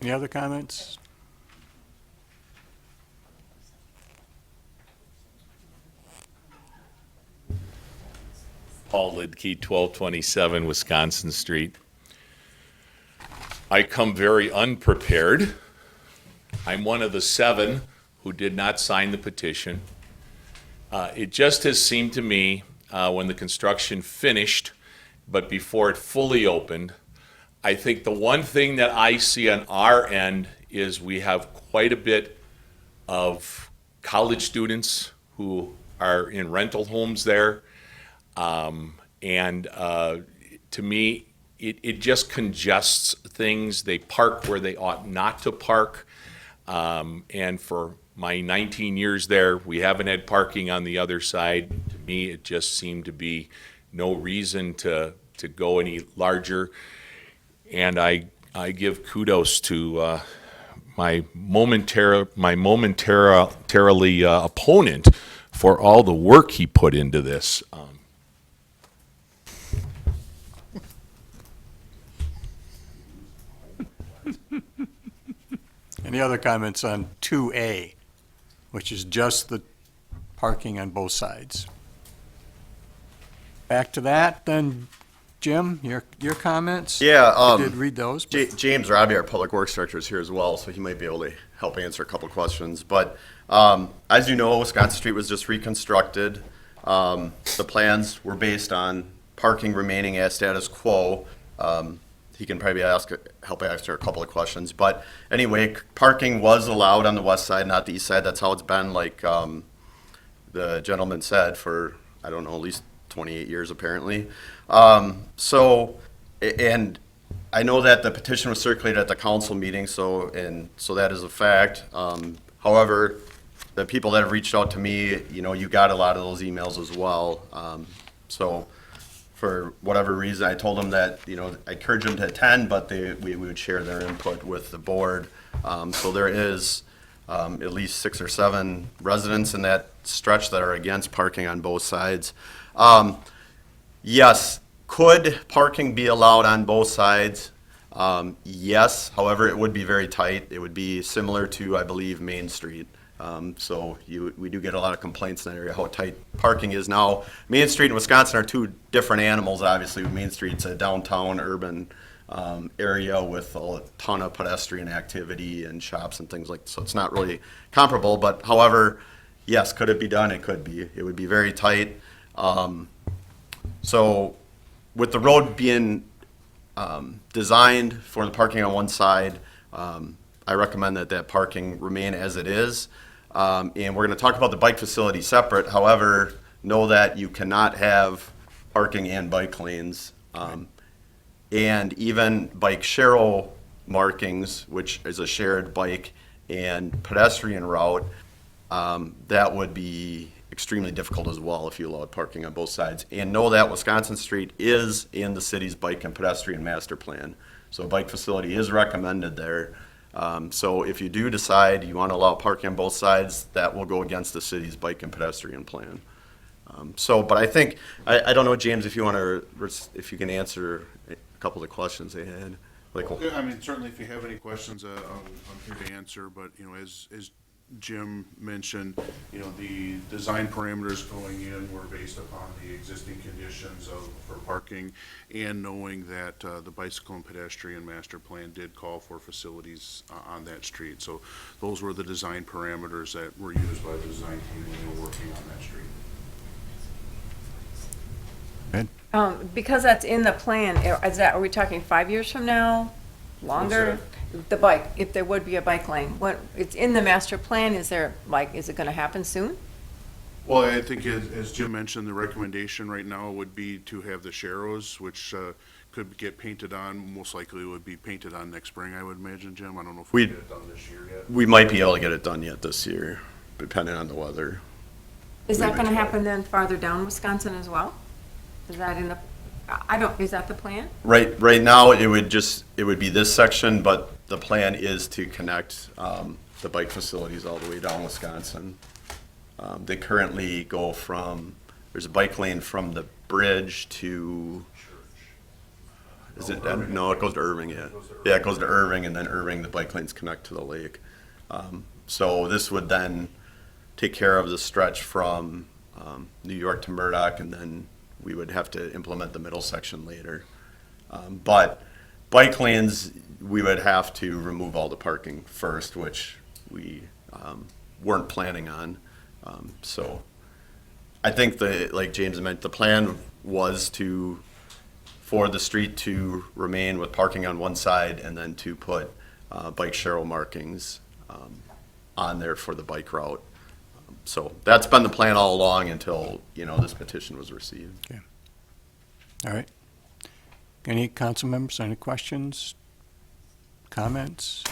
A: Any other comments?
I: Paul Lidke, 1227 Wisconsin Street. I come very unprepared. I'm one of the 7 who did not sign the petition. It just has seemed to me when the construction finished, but before it fully opened, I think the one thing that I see on our end is we have quite a bit of college students who are in rental homes there. To me, it just congests things. They park where they ought not to park. And for my 19 years there, we haven't had parking on the other side. To me, it just seemed to be no reason to go any larger. And I give kudos to my momentarily opponent for all the work he put into this.
A: Any other comments on 2A, which is just the parking on both sides? Back to that, then, Jim, your comments?
J: Yeah,
A: I did read those.
J: James Robbie, our Public Works Director, is here as well, so he might be able to help answer a couple questions. But as you know, Wisconsin Street was just reconstructed. The plans were based on parking remaining as status quo. He can probably help answer a couple of questions. But anyway, parking was allowed on the west side, not the east side. That's how it's been, like the gentleman said, for, I don't know, at least 28 years apparently. And I know that the petition was circulated at the council meeting, so that is a fact. However, the people that have reached out to me, you got a lot of those emails as well. So for whatever reason, I told them that, I encouraged them to attend, but we would share their input with the board. So there is at least 6 or 7 residents in that stretch that are against parking on both sides. Yes, could parking be allowed on both sides? Yes, however, it would be very tight. It would be similar to, I believe, Main Street. So we do get a lot of complaints in that area, how tight parking is now. Main Street and Wisconsin are 2 different animals, obviously. Main Street's a downtown urban area with a ton of pedestrian activity and shops and things like that. So it's not really comparable, but however, yes, could it be done? It could be. It would be very tight. So with the road being designed for the parking on one side, I recommend that that parking remain as it is. And we're going to talk about the bike facility separate. However, know that you cannot have parking and bike lanes. And even bike share markings, which is a shared bike and pedestrian route, that would be extremely difficult as well if you allowed parking on both sides. And know that Wisconsin Street is in the city's bike and pedestrian master plan. So a bike facility is recommended there. So if you do decide you want to allow parking on both sides, that will go against the city's bike and pedestrian plan. But I think, I don't know, James, if you want to, if you can answer a couple of the questions they had. Like,
M: Yeah, I mean, certainly if you have any questions, I'm here to answer, but, as Jim mentioned, the design parameters going in were based upon the existing conditions for parking and knowing that the bicycle and pedestrian master plan did call for facilities on that street. So those were the design parameters that were used by the design team when they were working on that street.
B: Because that's in the plan, are we talking 5 years from now? Longer? The bike, if there would be a bike lane, it's in the master plan, is it gonna happen soon?
M: Well, I think as Jim mentioned, the recommendation right now would be to have the sharrows, which could get painted on, most likely would be painted on next spring, I would imagine, Jim. I don't know if we get it done this year yet.
J: we might be able to get it done yet this year, depending on the weather.
B: Is that gonna happen then farther down Wisconsin as well? Is that is that the plan?
J: Right now, it would be this section, but the plan is to connect the bike facilities all the way down Wisconsin. They currently go there's a bike lane from the bridge to, no, it goes to Irving, yeah. Yeah, it goes to Irving, and then Irving, the bike lanes connect to the lake. So this would then take care of the stretch from New York to Murdoch, and then we would have to implement the middle section later. But bike lanes, we would have to remove all the parking first, which we weren't planning on. So I think like James meant, the plan was for the street to remain with parking on one side and then to put bike share markings on there for the bike route. So that's been the plan all along until, this petition was received.
A: Okay. All right. Any council members, any questions, comments?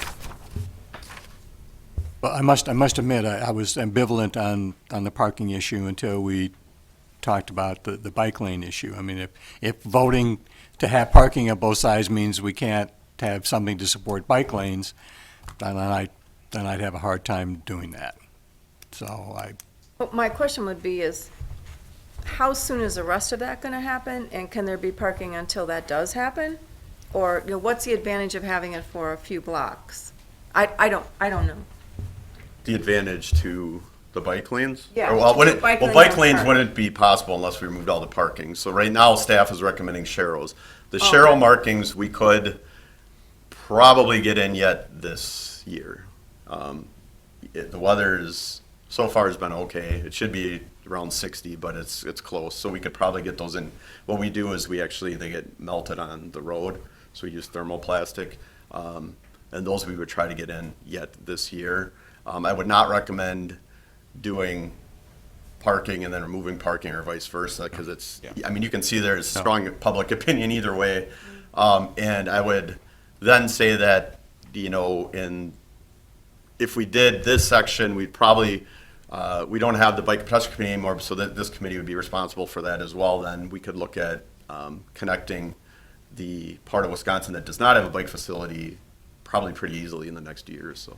A: Well, I must admit, I was ambivalent on the parking issue until we talked about the bike lane issue. I mean, if voting to have parking on both sides means we can't have something to support bike lanes, then I'd have a hard time doing that. So
B: Well, my question would be how soon is the rest of that gonna happen, and can there be parking until that does happen? Or, what's the advantage of having it for a few blocks? I don't know.
J: The advantage to the bike lanes?
B: Yeah,
J: Or, well,
B: to the bike lanes
J: bike
B: on
J: lanes
B: park.
J: wouldn't be possible unless we removed all the parking. So right now, staff is recommending sharrows. The sharrow markings, we could probably get in yet this year. The weather so far has been okay. It should be around 60, but it's close. So we could probably get those in. What we do is they get melted on the road. So we use thermoplastic. And those we would try to get in yet this year. I would not recommend doing parking and then removing parking or vice versa, because you can see there's strong public opinion either way. And I would then say that, if we did this section, we'd probably, we don't have the bike and pedestrian committee anymore, so that this committee would be responsible for that as well. Then we could look at connecting the part of Wisconsin that does not have a bike facility probably pretty easily in the next year or so.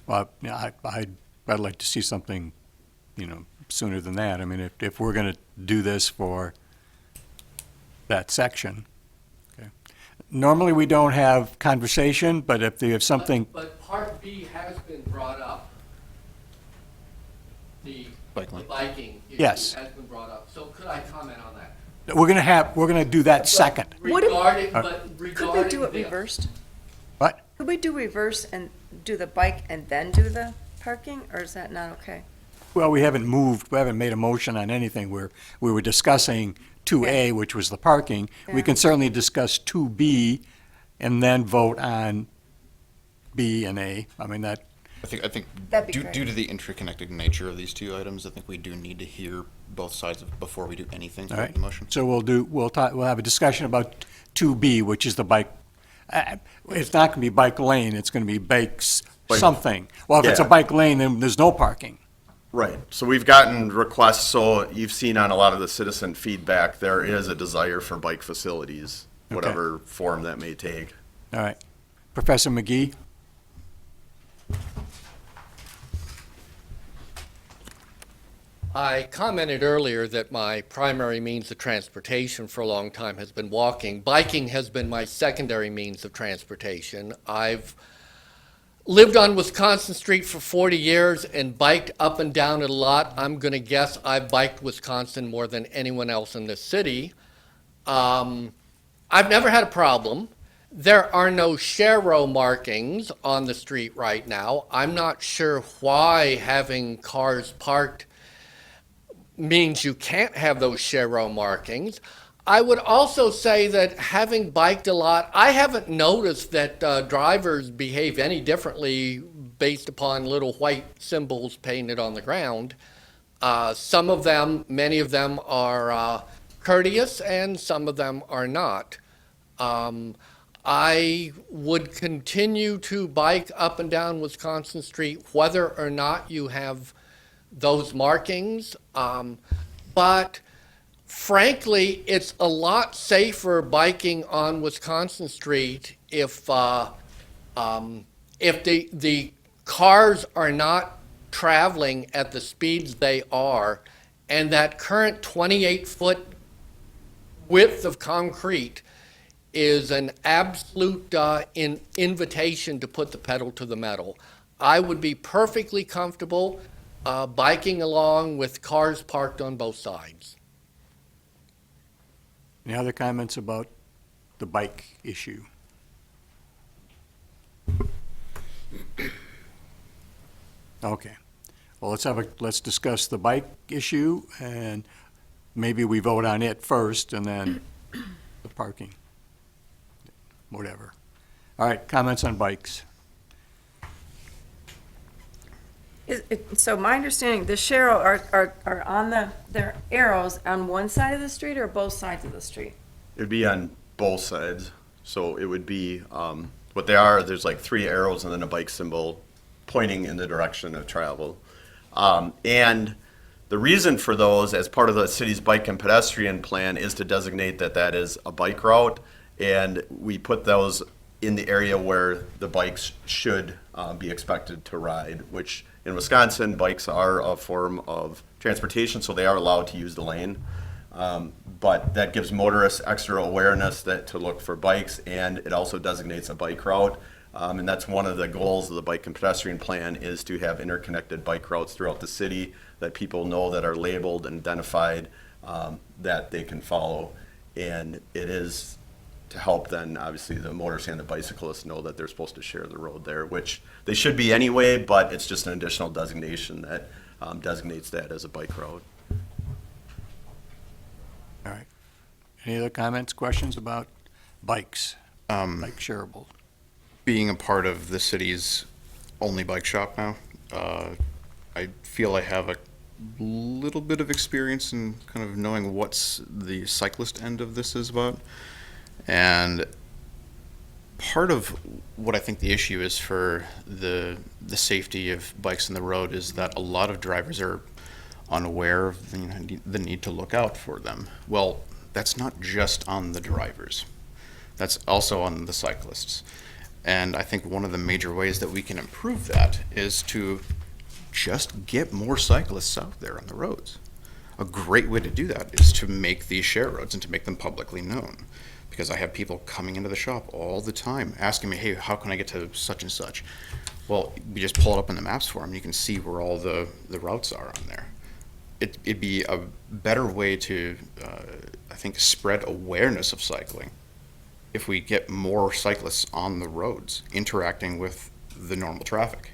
A: well, I'd like to see something, sooner than that. I mean, if we're going to do this for that section, okay. Normally, we don't have conversation, but if you have something,
C: But Part B has been brought up. The biking issue
A: Yes.
C: has been brought up. So could I comment on that?
A: we're going to do that second.
B: What if-
C: Regarding,
B: Could we do it
C: this.
B: reversed?
A: What?
B: Could we do reverse and do the bike and then do the parking, or is that not okay?
A: Well, we haven't made a motion on anything. We were discussing 2A, which was the parking. We
B: Yeah.
A: can certainly discuss 2B and then vote on B and A. I mean, that,
L: I think
B: That'd be
L: due,
B: great.
L: due to the interconnected nature of these two items, I think we do need to hear both sides before we do anything
A: all
L: for
A: right.
L: the motion.
A: So we'll have a discussion about 2B, which is the bike. It's not going to be bike lane, it's going to be bikes something. Well, if it's a
J: Yeah.
A: bike lane, then there's no parking.
J: Right. So we've gotten requests, so you've seen on a lot of the citizen feedback, there is a desire for bike facilities,
A: Okay.
J: whatever form that may take.
A: All right. Professor McGee?
C: I commented earlier that my primary means of transportation for a long time has been walking. Biking has been my secondary means of transportation. I've lived on Wisconsin Street for 40 years and biked up and down it a lot. I'm going to guess I've biked Wisconsin more than anyone else in this city. I've never had a problem. There are no share-row markings on the street right now. I'm not sure why having cars parked means you can't have those share-row markings. I would also say that having biked a lot, I haven't noticed that drivers behave any differently based upon little white symbols painted on the ground. Some of them, many of them are courteous and some of them are not. I would continue to bike up and down Wisconsin Street whether or not you have those markings, but frankly, it's a lot safer biking on Wisconsin Street if the cars are not traveling at the speeds they are, and that current 28-foot width of concrete is an absolute invitation to put the pedal to the metal. I would be perfectly comfortable biking along with cars parked on both sides.
A: Any other comments about the bike issue? Okay. Well, let's discuss the bike issue, and maybe we vote on it first, and then the parking. Whatever. All right, comments on bikes.
B: So my understanding, the share are on they're arrows on one side of the street or both sides of the street?
J: It'd be on both sides. So it would be, what they are, there's like 3 arrows and then a bike symbol pointing in the direction of travel. And the reason for those, as part of the city's bike and pedestrian plan, is to designate that that is a bike route. And we put those in the area where the bikes should be expected to ride, which in Wisconsin, bikes are a form of transportation, so they are allowed to use the lane. But that gives motorists extra awareness to look for bikes, and it also designates a bike route. And that's one of the goals of the bike and pedestrian plan, is to have interconnected bike routes throughout the city that people know, that are labeled and identified, that they can follow. And it is to help then, obviously, the motorists and the bicyclists know that they're supposed to share the road there, which they should be anyway, but it's just an additional designation that designates that as a bike route.
A: All right. Any other comments, questions about bikes, bike shareable?
L: Being a part of the city's only bike shop now, I feel I have a little bit of experience in kind of knowing what's the cyclist end of this is about. And part of what I think the issue is for the safety of bikes on the road is that a lot of drivers are unaware of the need to look out for them. Well, that's not just on the drivers. That's also on the cyclists. And I think one of the major ways that we can improve that is to just get more cyclists out there on the roads. A great way to do that is to make these share roads and to make them publicly known. Because I have people coming into the shop all the time asking me, hey, how can I get to such and such? Well, we just pull it up in the maps for them. You can see where all the routes are on there. It'd be a better way to, I think, spread awareness of cycling if we get more cyclists on the roads interacting with the normal traffic.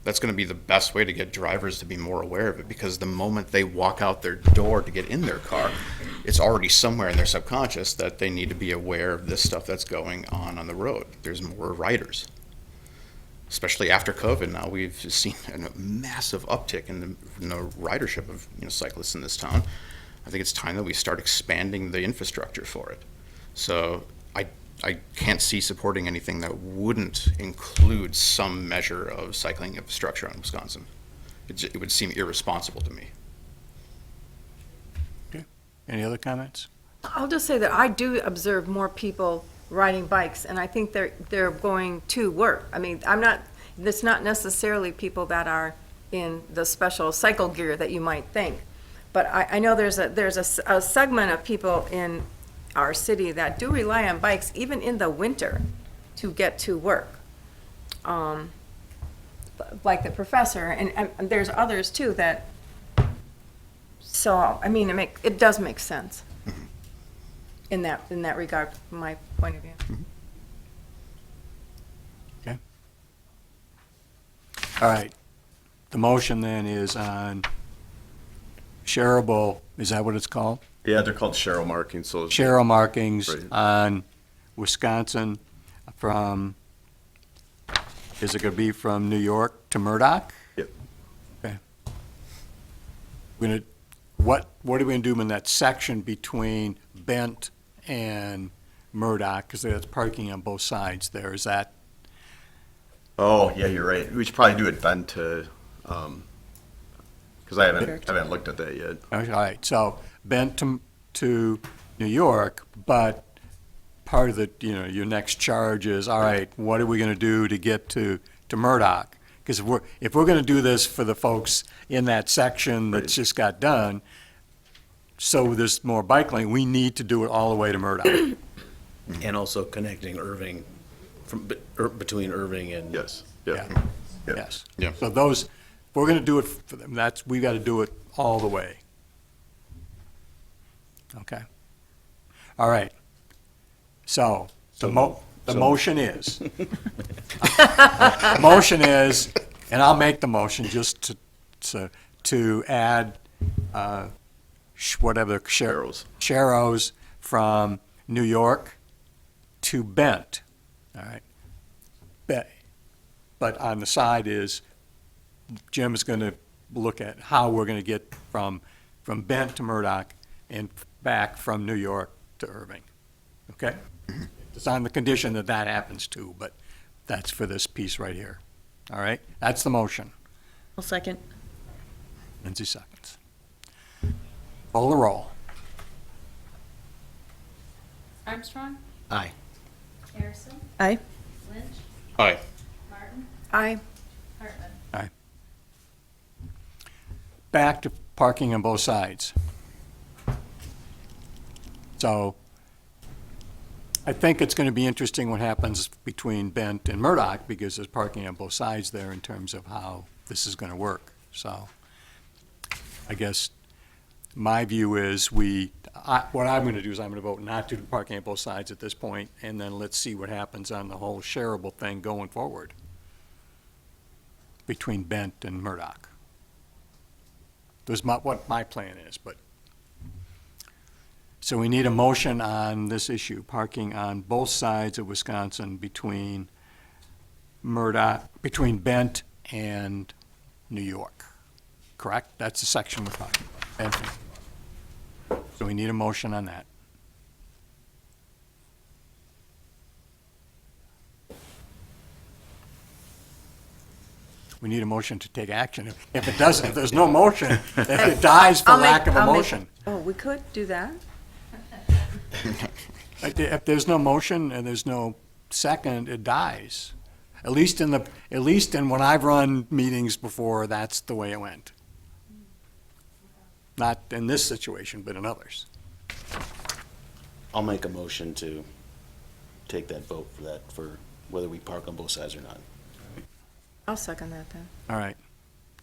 L: That's going to be the best way to get drivers to be more aware of it, because the moment they walk out their door to get in their car, it's already somewhere in their subconscious that they need to be aware of this stuff that's going on the road. There's more riders. especially after COVID now, we've seen a massive uptick in the ridership of cyclists in this town. I think it's time that we start expanding the infrastructure for it. So I can't see supporting anything that wouldn't include some measure of cycling infrastructure in Wisconsin. It would seem irresponsible to me.
A: Okay. Any other comments?
B: I'll just say that I do observe more people riding bikes, and I think they're going to work. I mean, it's not necessarily people that are in the special cycle gear that you might think. But I know there's a segment of people in our city that do rely on bikes, even in the winter, to get to work. Like the professor, and there's others too that, so, I mean, it does make sense in that regard, from my point of view.
A: Okay. All right. The motion then is on shareable, is that what it's called?
J: Yeah, they're called Cheryl markings, so.
A: Cheryl markings
J: Right.
A: on Wisconsin from, is it gonna be from New York to Murdoch?
J: Yep.
A: Okay. What are we gonna do in that section between Bent and Murdoch? Because there's parking on both sides there, is that?
J: Oh, yeah, you're right. We should probably do it bent to, because I haven't looked at that yet.
A: All right, so Bent to New York, but part of the, your next charge is, all right, what are we gonna do to get to Murdoch? Because if we're gonna do this for the folks in that section that's just got done, so there's more bike lane, we need to do it all the way to Murdoch.
K: And also connecting Irving between Irving and.
J: Yes,
A: Yeah.
J: yeah.
A: Yes.
L: Yeah.
A: So those, if we're gonna do it for them, we gotta do it all the way. Okay. All right. So, the motion is, and I'll make the motion just to add, Sharrows from New York to Bent, all right? But on the side is, Jim is gonna look at how we're gonna get from Bent to Murdoch and back from New York to Irving, okay? It's on the condition that happens too, but that's for this piece right here, all right? That's the motion.
D: I'll second.
A: Lindsay seconds. Call the roll.
N: Armstrong?
K: Aye.
N: Harrison?
D: Aye.
N: Lynch?
L: Aye.
N: Martin?
B: I
N: Hartman?
A: Back to parking on both sides. So I think it's going to be interesting what happens between Bent and Murdoch, because there's parking on both sides there in terms of how this is going to work. So I guess my view is what I'm going to do is I'm going to vote not to do parking on both sides at this point, and then let's see what happens on the whole shareable thing going forward between Bent and Murdoch. There's what my plan is, but. So we need a motion on this issue, parking on both sides of Wisconsin between Bent and New York. Correct? That's the section we're talking about. Bent and New York. So we need a motion on that. We need a motion to take action. If it doesn't, if there's no motion, if it dies for lack of a motion.
B: Oh, we could do that.
A: If there's no motion and there's no second, it dies. At least in when I've run meetings before, that's the way it went. Not in this situation, but in others.
K: I'll make a motion to take that vote for whether we park on both sides or not.
B: I'll second that then.
A: All right.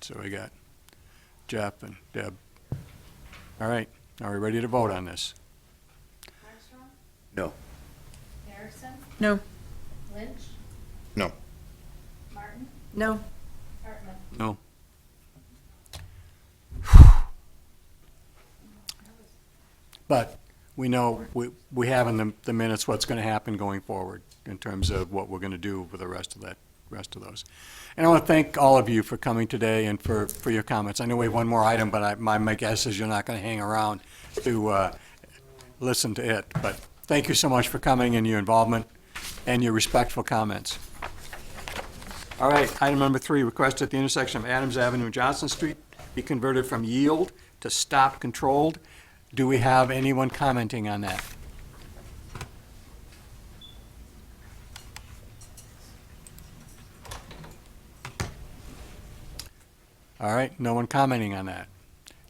A: So we got Jeff and Deb. All right. Are we ready to vote on this?
N: Armstrong?
K: No.
N: Harrison?
D: No.
N: Lynch?
L: No.
N: Martin?
B: No,
N: Hartman?
A: No. But we know, we have in the minutes what's going to happen going forward in terms of what we're going to do with the rest rest of those. And I want to thank all of you for coming today and for your comments. I know we have one more item, but my guess is you're not going to hang around to listen to it. But thank you so much for coming and your involvement and your respectful comments. All right, item number 3, request at the intersection of Adams Avenue and Johnson Street be converted from yield to stop controlled. Do we have anyone commenting on that? All right, no one commenting on that.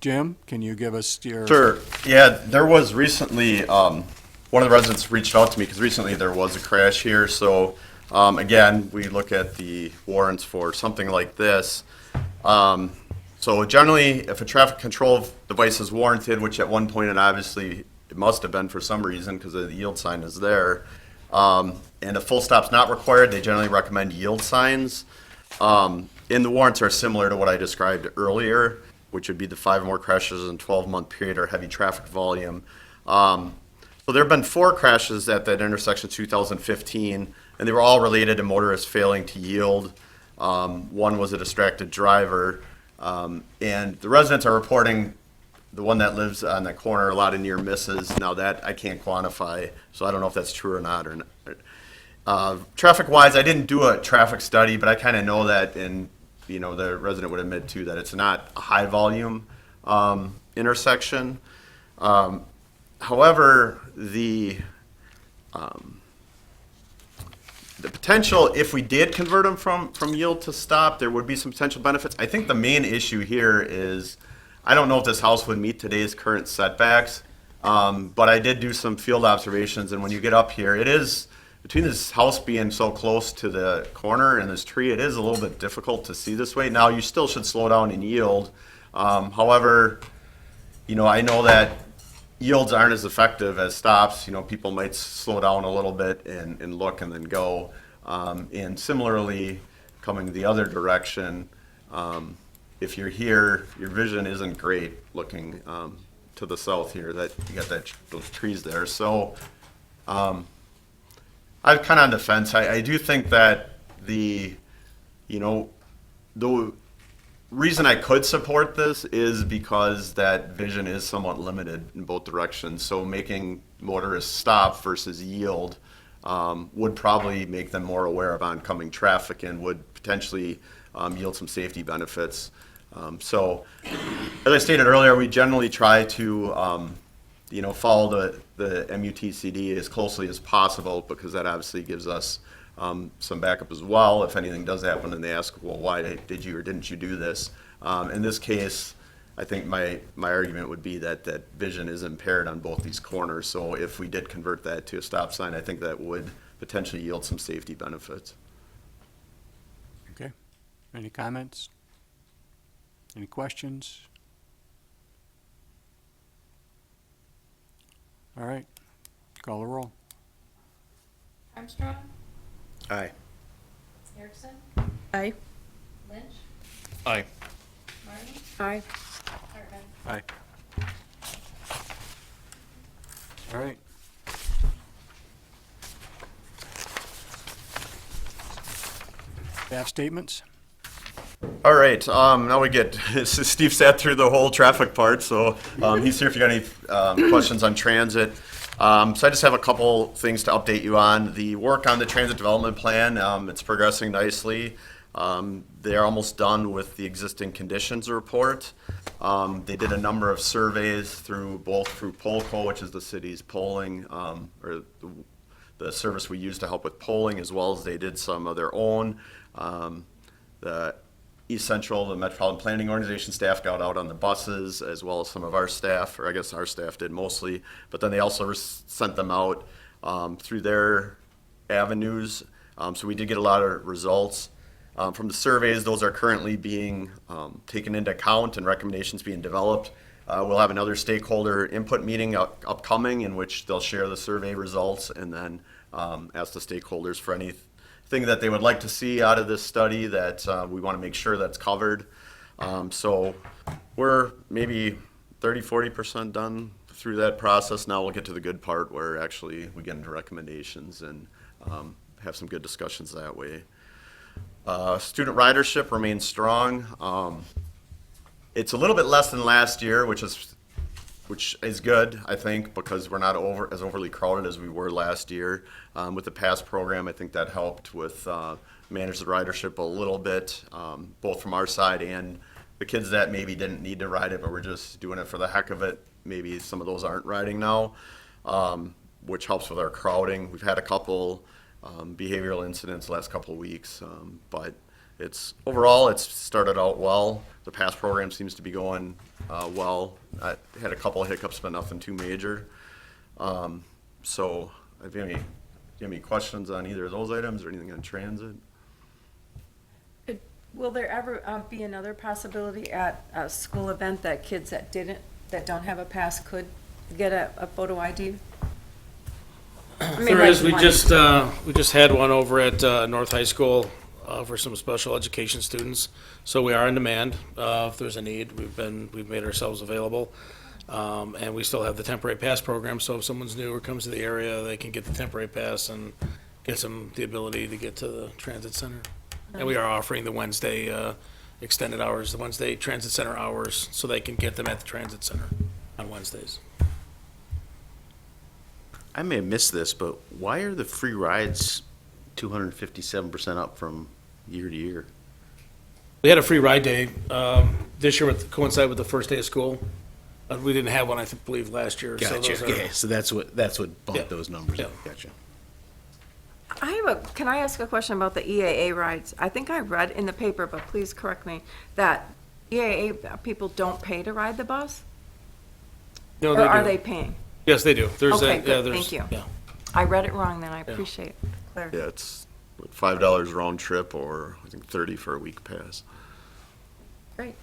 A: Jim, can you give us your?
J: Sure. Yeah, there was recently, one of the residents reached out to me because recently there was a crash here. So, again, we look at the warrants for something like this. So generally, if a traffic control device is warranted, which at one point, and obviously it must have been for some reason because the yield sign is there, and a full stop's not required, they generally recommend yield signs. And the warrants are similar to what I described earlier, which would be the 5 or more crashes in 12-month period or heavy traffic volume. So there have been 4 crashes at that intersection 2015, and they were all related to motorists failing to yield. One was a distracted driver. And the residents are reporting the one that lives on that corner, a lot of near misses. Now that I can't quantify, so I don't know if that's true or not. Traffic-wise, I didn't do a traffic study, but I kind of know that, and the resident would admit too that it's not a high-volume intersection. However, the potential, if we did convert them from yield to stop, there would be some potential benefits. I think the main issue here is, I don't know if this house would meet today's current setbacks, but I did do some field observations, and when you get up here, it is, between this house being so close to the corner and this tree, it is a little bit difficult to see this way. Now, you still should slow down and yield. However, I know that yields aren't as effective as stops. People might slow down a little bit and look and then go. And similarly, coming the other direction, if you're here, your vision isn't great looking to the south here. That you got those trees there. So I'm kind of on the fence. I do think that the reason I could support this is because that vision is somewhat limited in both directions. So making motorists stop versus yield would probably make them more aware of oncoming traffic and would potentially yield some safety benefits. So, as I stated earlier, we generally try to follow the MUTCD as closely as possible, because that obviously gives us some backup as well if anything does happen and they ask, well, why did you or didn't you do this? In this case, I think my argument would be that vision is impaired on both these corners. So if we did convert that to a stop sign, I think that would potentially yield some safety benefits.
A: Okay. Any comments? Any questions? All right. Call the roll.
N: Armstrong,
K: Aye.
N: Erickson,
D: Aye.
N: Lynch,
L: Aye.
N: Martin,
B: Aye.
N: Hartman.
A: Aye. All right. Staff statements?
J: All right, now we get, Steve sat through the whole traffic part, so he's here if you got any questions on transit. So I just have a couple things to update you on. The work on the transit development plan, it's progressing nicely. They're almost done with the existing conditions report. They did a number of surveys through Polco, which is the city's polling, or the service we use to help with polling, as well as they did some of their own. The East Central, the Metropolitan Planning Organization staff got out on the buses, as well as some of our staff, or I guess our staff did mostly, but then they also sent them out through their avenues. So we did get a lot of results. From the surveys, those are currently being taken into account and recommendations being developed. We'll have another stakeholder input meeting upcoming in which they'll share the survey results and then ask the stakeholders for anything that they would like to see out of this study that we want to make sure that's covered. So we're maybe 30–40% done through that process. Now we'll get to the good part where actually we get into recommendations and have some good discussions that way. Student ridership remains strong. It's a little bit less than last year, which is good, I think, because we're not as overly crowded as we were last year. With the PASS program, I think that helped with manage the ridership a little bit, both from our side and the kids that maybe didn't need to ride it, but were just doing it for the heck of it. Maybe some of those aren't riding now, which helps with our crowding. We've had a couple behavioral incidents the last couple of weeks, but overall it's started out well. The PASS program seems to be going well. I had a couple of hiccups, but nothing too major. So, if you have any questions on either of those items or anything on transit?
B: Will there ever be another possibility at a school event that kids that don't have a pass could get a photo ID?
O: There is. We just had one over at North High School for some special education students. So we are in demand. If there's a need, we've made ourselves available. And we still have the temporary pass program. So if someone's new or comes to the area, they can get the temporary pass and gets them the ability to get to the transit center. And we are offering the Wednesday extended hours, the Wednesday transit center hours, so they can get them at the transit center on Wednesdays.
K: I may have missed this, but why are the free rides 257% up from year to year?
O: We had a free ride day this year coincide with the first day of school. We didn't have one, I believe, last year.
K: Gotcha.
O: So those are-
K: Okay, so that's what bumped
O: Yeah.
K: those numbers
O: Yeah.
K: up. Gotcha.
B: Can I ask a question about the EAA rides? I think I read in the paper, but please correct me, that EAA people don't pay to ride the bus?
O: No,
B: Or
O: they
B: are
O: do.
B: they paying?
O: Yes, they do.
B: Okay, good, thank you.
O: Yeah.
B: I read it wrong then, I appreciate the clarity.
J: Yeah, it's $5 round trip, or I think 30 for a week pass.
B: Great.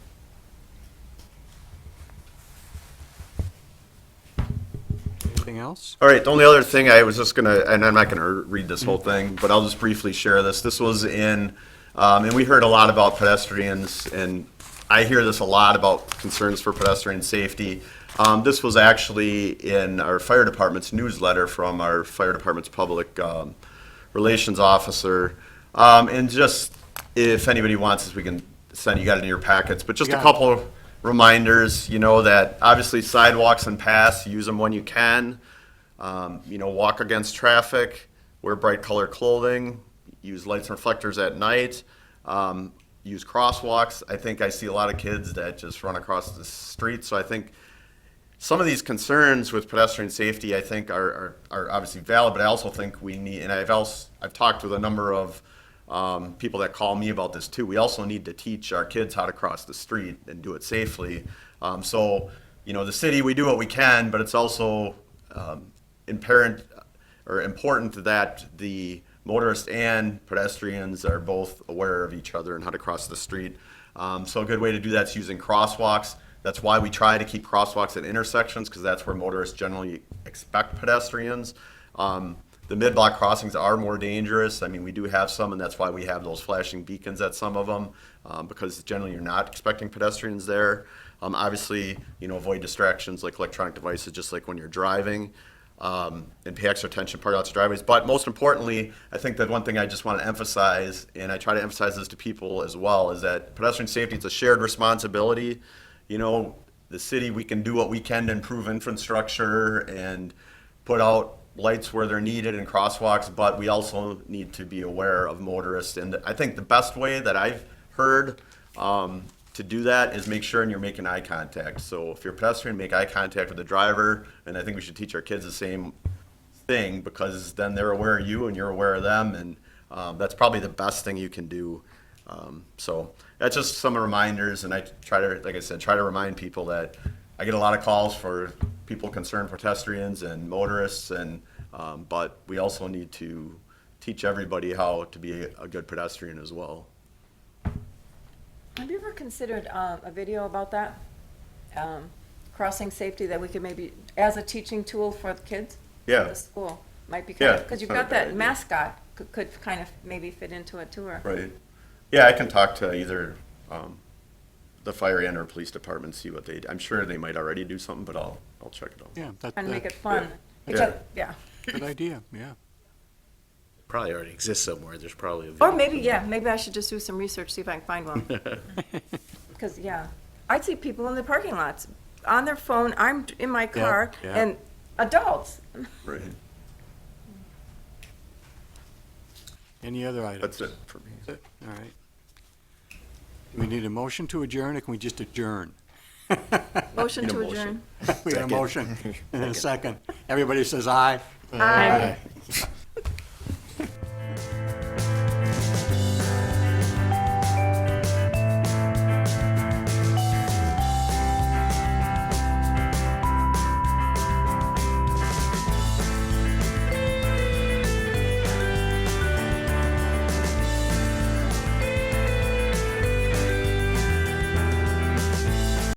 A: Anything else?
J: All right, the only other thing I was just gonna, and I'm not gonna read this whole thing, but I'll just briefly share this. This was in, and we heard a lot about pedestrians, and I hear this a lot about concerns for pedestrian safety. This was actually in our fire department's newsletter from our fire department's public relations officer. And just, if anybody wants this, we can send, you got it in your packets, but just a couple of reminders, that obviously sidewalks and paths, use them when you can. Walk against traffic, wear bright colored clothing, use lights and reflectors at night, use crosswalks. I think I see a lot of kids that just run across the street, so I think some of these concerns with pedestrian safety, I think, are obviously valid, but I also think we need, and I've talked with a number of people that call me about this too. We also need to teach our kids how to cross the street and do it safely. The city, we do what we can, but it's also important that the motorists and pedestrians are both aware of each other and how to cross the street. So a good way to do that is using crosswalks. That's why we try to keep crosswalks at intersections, because that's where motorists generally expect pedestrians. The mid-block crossings are more dangerous. I mean, we do have some, and that's why we have those flashing beacons at some of them, because generally you're not expecting pedestrians there. Obviously, avoid distractions like electronic devices, just like when you're driving, and pay extra attention to parking lots of driveways. But most importantly, I think that one thing I just want to emphasize, and I try to emphasize this to people as well, is that pedestrian safety is a shared responsibility. The city, we can do what we can to improve infrastructure and put out lights where they're needed and crosswalks, but we also need to be aware of motorists. And I think the best way that I've heard to do that is make sure you're making eye contact. So if you're a pedestrian, make eye contact with the driver, and I think we should teach our kids the same thing, because then they're aware of you and you're aware of them, and that's probably the best thing you can do. So that's just some reminders, and I try to, like I said, try to remind people that I get a lot of calls for people concerned pedestrians and motorists, and but we also need to teach everybody how to be a good pedestrian as well.
B: Have you ever considered a video about that? Crossing safety that we could maybe, as a teaching tool for the kids?
J: Yeah.
B: At the school, might be
J: Yeah,
B: because you've
J: that's not a
B: got
J: bad
B: that
J: idea.
B: mascot, could kind of maybe fit into it too, or?
J: Right. Yeah, I can talk to either the fire and or police department, see what I'm sure they might already do something, but I'll check it out.
A: Yeah.
B: And make it fun.
J: Yeah.
B: Yeah.
A: Good idea, yeah.
K: probably already exists somewhere. There's probably a.
B: Or maybe, yeah, maybe I should just do some research, see if I can find one. Because, yeah, I'd see people in the parking lots on their phone, I'm in my car,
A: yeah.
B: and adults.
J: Right.
A: Any other items?
J: That's it for me.
A: That's it? All right. Do we need a motion to adjourn, or can we just adjourn?
B: Motion
J: Need a
B: to
J: motion.
B: adjourn.
A: We got a motion and a second. Everybody says aye.
B: Aye.